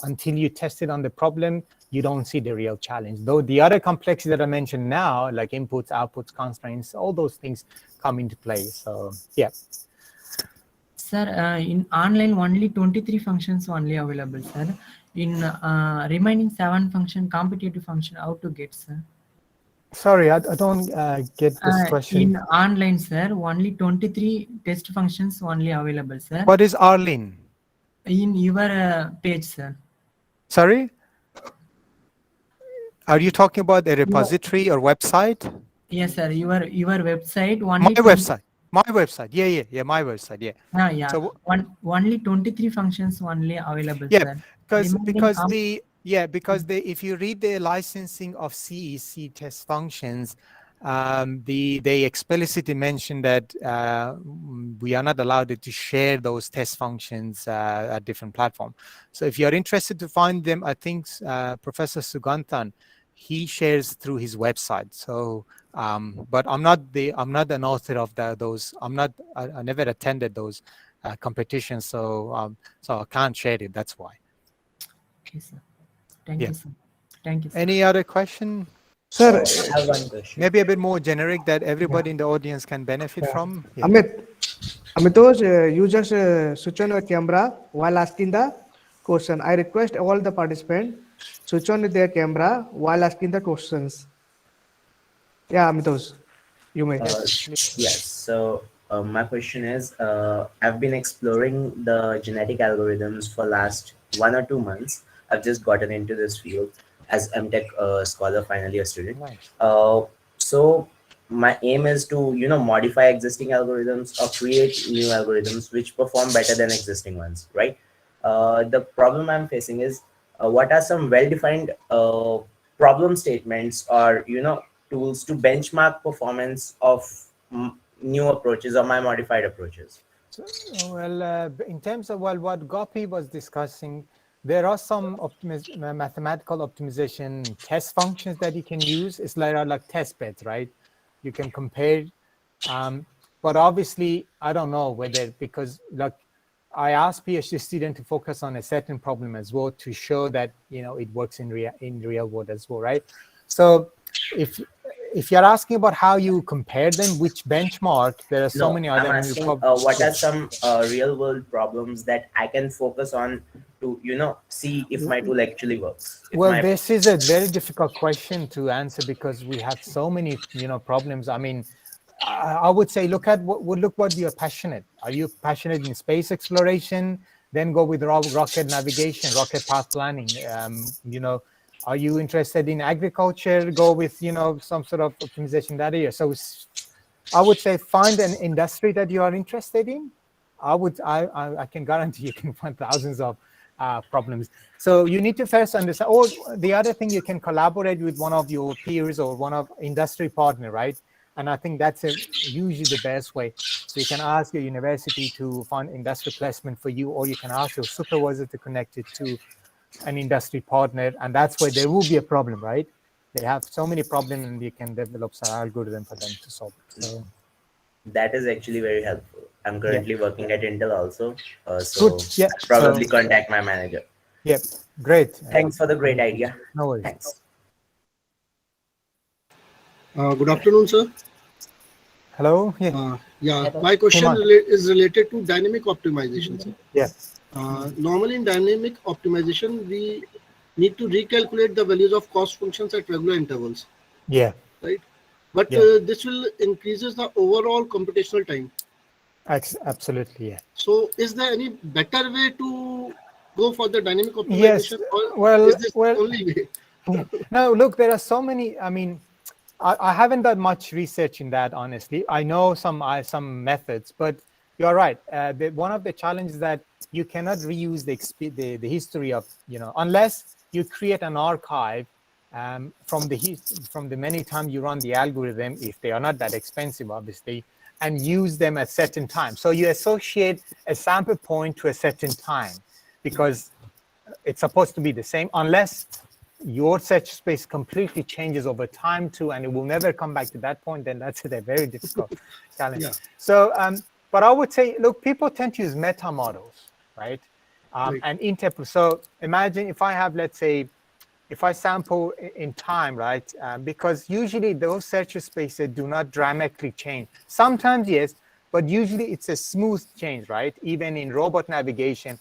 until you test it on the problem, you don't see the real challenge. Though the other complexity that I mentioned now, like inputs, outputs, constraints, all those things come into play. So yeah. Sir, in online only 23 functions only available, sir. In remaining 7 function, competitive function, how to get, sir? Sorry, I don't get this question. In online, sir, only 23 test functions only available, sir. What is Arlene? In your page, sir. Sorry? Are you talking about a repository or website? Yes, sir. Your website My only. website. My website. Yeah. My website. Yeah. Yeah. So only 23 functions only available, yeah, sir. because if you read the licensing of CEC test functions, they explicitly mention that we are not allowed to share those test functions at different platforms. So if you're interested to find them, I think Professor Suganthan, he shares through his website. So but I'm not an author of those. I never attended those competitions, so I can't share it. That's why. Okay, sir. Thank you, sir. Thank you, sir. Any other question? Sir, I have one question. Maybe a bit more generic that everybody in the audience can benefit from. Yeah. Amitosh, you just switch on your camera while asking the question. I request all the participants switch on their camera while asking the questions. Yeah, Amitosh, you may. Yes. So my question is, I've been exploring the genetic algorithms for last 1 or 2 months. I've just gotten into this field as MTech scholar, finally a student. Nice. So my aim is to modify existing algorithms or create new algorithms which perform better than existing ones, right? The problem I'm facing is what are some well-defined problem statements or tools to benchmark performance of new approaches or my modified approaches? So, in terms of what Gopi was discussing, there are some mathematical optimization test functions that you can use. It's like test beds, right? You can compare, but obviously I don't know whether, because like I asked PhD student to focus on a certain problem as well to show that it works in real world as well, right? So if you're asking about how you compare them, which benchmark, there are so many other. I'm asking what are some real world problems that I can focus on to see if my tool actually works. This is a very difficult question to answer because we have so many problems. I mean, I would say look what you're passionate. Are you passionate in space exploration? Then go with rocket navigation, rocket path planning. Are you interested in agriculture? Go with some sort of optimization that area. So I would say find an industry that you are interested in. I can guarantee you can find thousands of problems. So you need to first understand. Or the other thing, you can collaborate with one of your peers or one of industry partner, right? And I think that's usually the best way. So you can ask your university to find industry placement for you, or you can ask your supervisor to connect it to an industry partner, and that's where there will be a problem, right? They have so many problems, and you can develop some algorithm for them to solve it. So that is actually very helpful. I'm currently working at Intel also, so yeah. I'll probably contact my manager. Yep, great. Thanks for the great idea. No worries. Thanks. Good afternoon, sir. Hello. Yeah. Yeah, my question is related to dynamic optimization, sir. Yeah. Normally in dynamic optimization, we need to recalculate the values of cost functions at regular intervals. Yeah. Right. But this will increases the overall computational time. Absolutely. Yeah. So is there any better way to go for the dynamic optimization? Yes. Or is this the only way? No, look, there are so many. I mean, I haven't done much research in that, honestly. I know some methods, but you're right. One of the challenges that you cannot reuse the history of, unless you create an archive from the many times you run the algorithm, if they are not that expensive, obviously, and use them at certain times. So you associate a sample point to a certain time because it's supposed to be the same, unless your search space completely changes over time too, and it will never come back to that point, then that's a very difficult challenge. Yeah. So, but I would say, look, people tend to use meta models, right? Right. And interpret. So imagine if I have, let's say, if I sample in time, right? Because usually those search spaces do not dramatically change. Sometimes yes, but usually it's a smooth change, right? Even in robot navigation,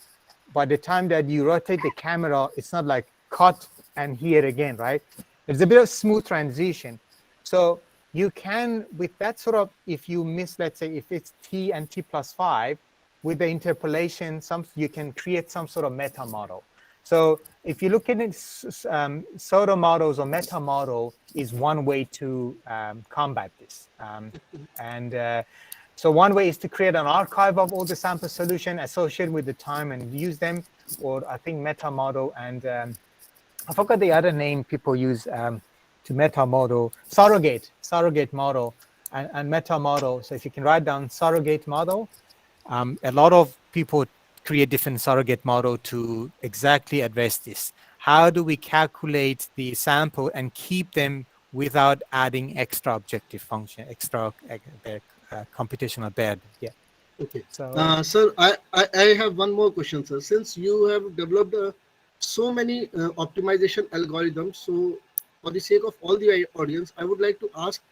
by the time that you rotate the camera, it's not like cut and here again, right? There's a bit of smooth transition. So you can, with that sort of, if you miss, let's say, if it's t and t plus 5, with the interpolation, you can create some sort of meta model. So if you look at it, pseudo models or meta model is one way to combat this. So one way is to create an archive of all the sample solution associated with the time and use them, or I think meta model, and I forgot the other name people use to meta model, surrogate model and meta model. So if you can write down surrogate model, a lot of people create different surrogate model to exactly address this. How do we calculate the sample and keep them without adding extra objective function, extra computational burden? Yeah. Okay. So, Sir, I have one more question, sir. Since you have developed so many optimization algorithms, so for the sake of all the audience, I would like to ask,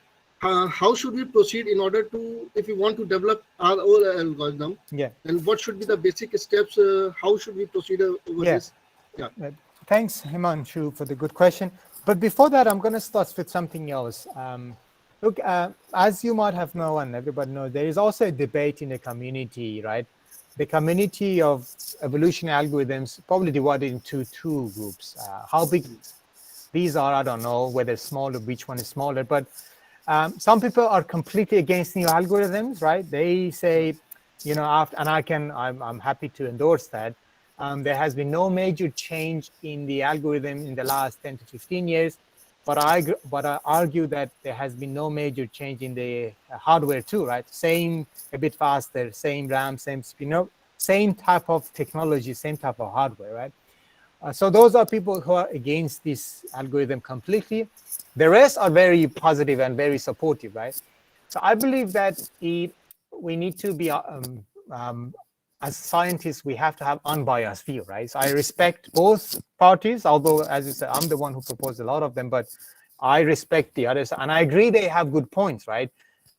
how should we proceed in order to, if we want to develop our own algorithm, yeah. and what should be the basic steps? How should we proceed over this? Yeah. Thanks, Himanshu, for the good question. But before that, I'm going to start with something else. Look, as you might have known, and everybody knows, there is also a debate in the community, right? The community of evolution algorithms probably divided into two groups. How big these are, I don't know, whether small or which one is smaller, but some people are completely against new algorithms, right? They say, you know, and I'm happy to endorse that. There has been no major change in the algorithm in the last 10 to 15 years, but I argue that there has been no major change in the hardware too, right? Same, a bit faster, same RAM, same speed, same type of technology, same type of hardware, right? So those are people who are against this algorithm completely. The rest are very positive and very supportive, right? So I believe that we need to be, as scientists, we have to have unbiased view, right? So I respect both parties, although, as you said, I'm the one who proposed a lot of them, but I respect the others, and I agree they have good points, right?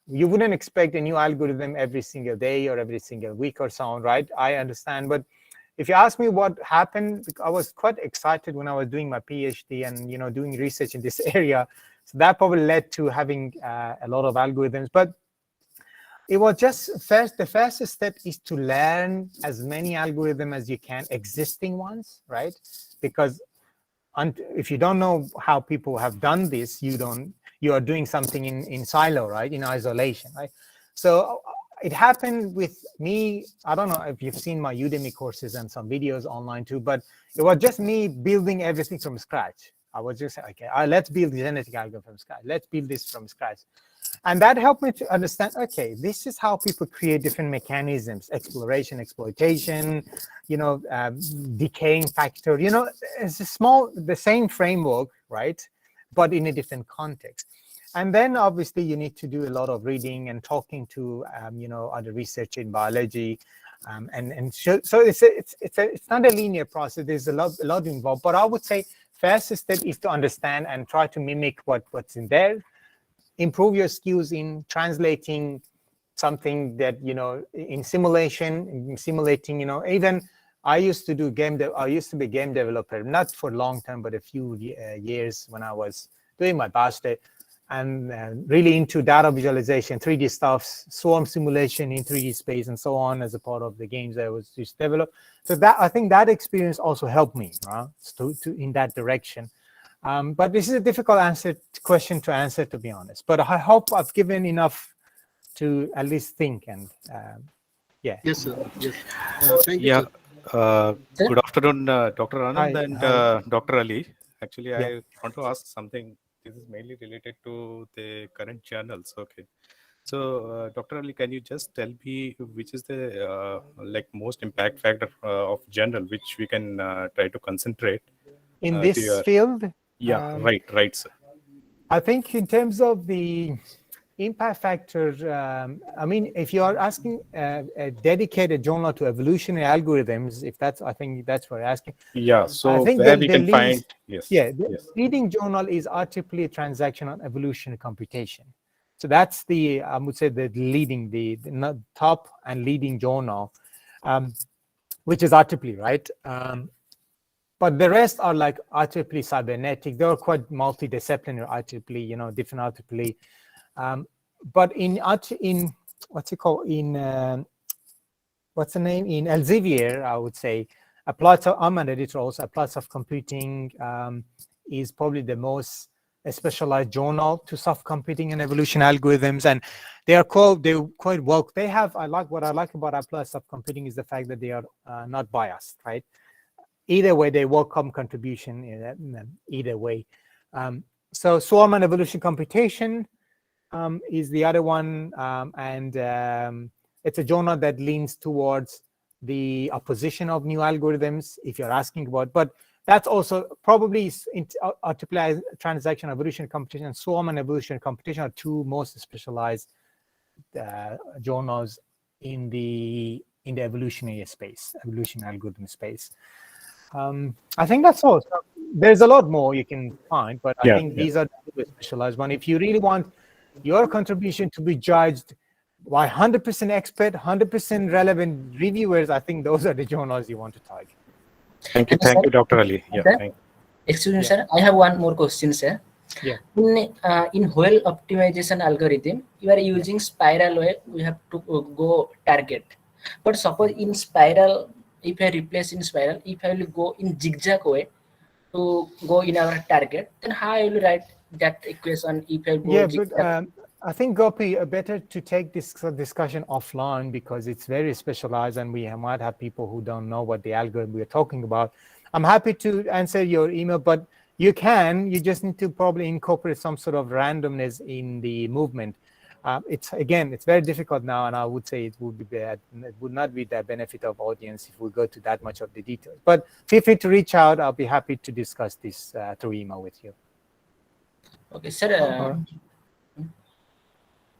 You wouldn't expect a new algorithm every single day or every single week or so on, right? I understand, but if you ask me what happened, I was quite excited when I was doing my PhD and, you know, doing research in this area. So that probably led to having a lot of algorithms. But it was just the first step is to learn as many algorithms as you can, existing ones, right? Because if you don't know how people have done this, you are doing something in silo, right? In isolation, right? So it happened with me. I don't know if you've seen my Udemy courses and some videos online too, but it was just me building everything from scratch. I was just, okay, let's build the genetic algorithm from scratch. Let's build this from scratch. And that helped me to understand, okay, this is how people create different mechanisms, exploration, exploitation, you know, decaying factor, you know, it's the same framework, right? But in a different context. And then obviously you need to do a lot of reading and talking to, you know, other research in biology. So it's not a linear process. There's a lot involved, but I would say first step is to understand and try to mimic what's in there. Improve your skills in translating something that, you know, in simulating, you know, even I used to be a game developer, not for long term, but a few years when I was doing my bachelor, and really into data visualization, 3D stuff, swarm simulation in 3D space and so on as a part of the games I was just developed. So that, I think that experience also helped me, right, to in that direction. But this is a difficult question to answer, to be honest. But I hope I've given enough to at least think. And yeah. Yes, sir. Yes. Thank you. Yeah. Sir. Good afternoon, Dr. Anand and Hi. Dr. Ali. Actually, Yeah. I want to ask something. This is mainly related to the current journals. Okay. So, Dr. Ali, can you just tell me which is the like most impact factor of journal which we can try to concentrate? In If this you are, field, yeah, right, sir. I think in terms of the impact factor, I mean, if you are asking a dedicated journal to evolutionary algorithms, if that's, I think that's what you're asking. Yeah. I So think where the, we the can least, find, yes, yeah, the yes. leading journal is REEE Transactional Evolutionary Computation. So that's the, I would say, the leading, the top and leading journal, which is REEE, right? But the rest are like REEE cybernetic. They're quite multidisciplinary REEE, different REEE. But in what's it called? In what's the name? In Elsevier, I would say, I'm an editor also. Applied Soft Computing is probably the most specialized journal to soft computing and evolution algorithms, and they're quite well. What I like about Applied Soft Computing is the fact that they are not biased, right? Either way, they welcome contribution either way. So swarm and evolution computation is the other one, and it's a journal that leans towards the opposition of new algorithms, if you're asking about. But that's also probably REEE transaction evolution computation and swarm and evolution computation are two most specialized journals in the evolutionary space, evolution algorithm space. I think that's all. So there's a lot more you can find, but I think these are the specialized one. If you really want your contribution to be judged by 100% expert, 100% relevant reviewers, I think those are the journals you want to target. Thank you, Dr. Ali. Yeah, thank you. Excuse me, sir. I have one more question, sir. Yeah. In whole optimization algorithm, you are using spiral way. We have to go target. But suppose in spiral, if I replace in spiral, if I will go in zigzag way to go in our target, then how I will write that equation if I go zigzag? But I think, Gopi, better to take this discussion offline because it's very specialized and we might have people who don't know what the algorithm we're talking about. I'm happy to answer your email, but you just need to probably incorporate some sort of randomness in the movement. It's very difficult now, and I would say it would not be the benefit of audience if we go to that much of the details. But feel free to reach out. I'll be happy to discuss this through email with you. Okay, sir.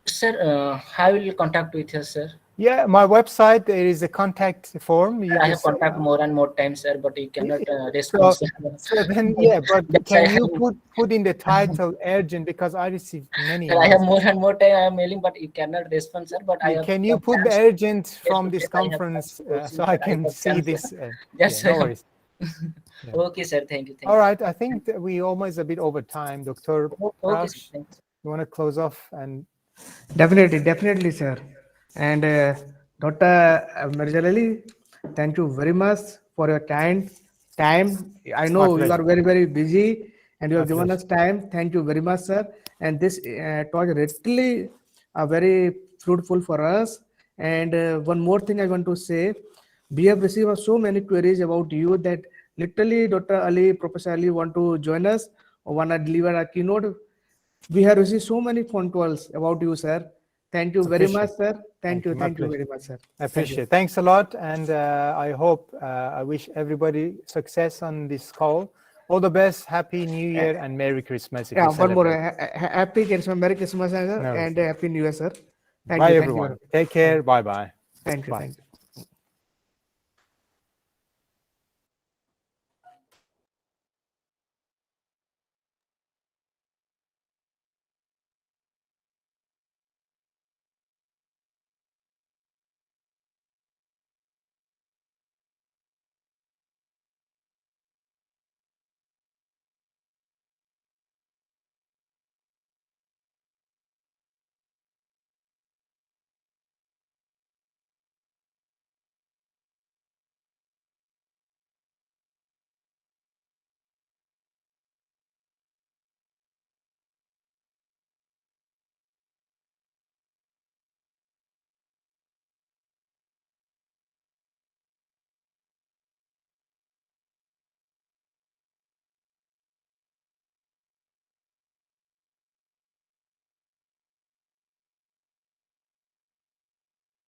Sir, how will you contact with us, sir? Yeah, my website, there is a contact form. I have contact more and more times, sir, but you cannot respond. So then, yeah, but can you put in the title urgent, because I receive many. Sir, I have more and more time I am mailing, but you cannot respond, sir. But can you put the urgent from this conference so I can see this? Yes, no worries. Yeah. Okay, sir. Thank you. All right, I think that we almost a bit over time, Dr. Okay, sir, thanks. You want to close off? And Definitely, sir. And Dr. Mirjalili, thank you very much for your time. I know you are very, very busy and you have given us time. Thank you very much, sir. And this talk really very fruitful for us. And one more thing I want to say, we have received so many queries about you that literally Dr. Ali, Professor Ali want to join us or want to deliver a keynote. We have received so many phone calls about you, sir. Thank you very much, sir. Thank you very much, sir. I appreciate it. Thanks a lot. And I hope, I wish everybody success on this call. All the best. Happy New Year and Merry Christmas. Yeah, one more. Happy Christmas, Merry Christmas, and Happy New Year, sir. Bye, everyone. Take care. Bye-bye. Thank you.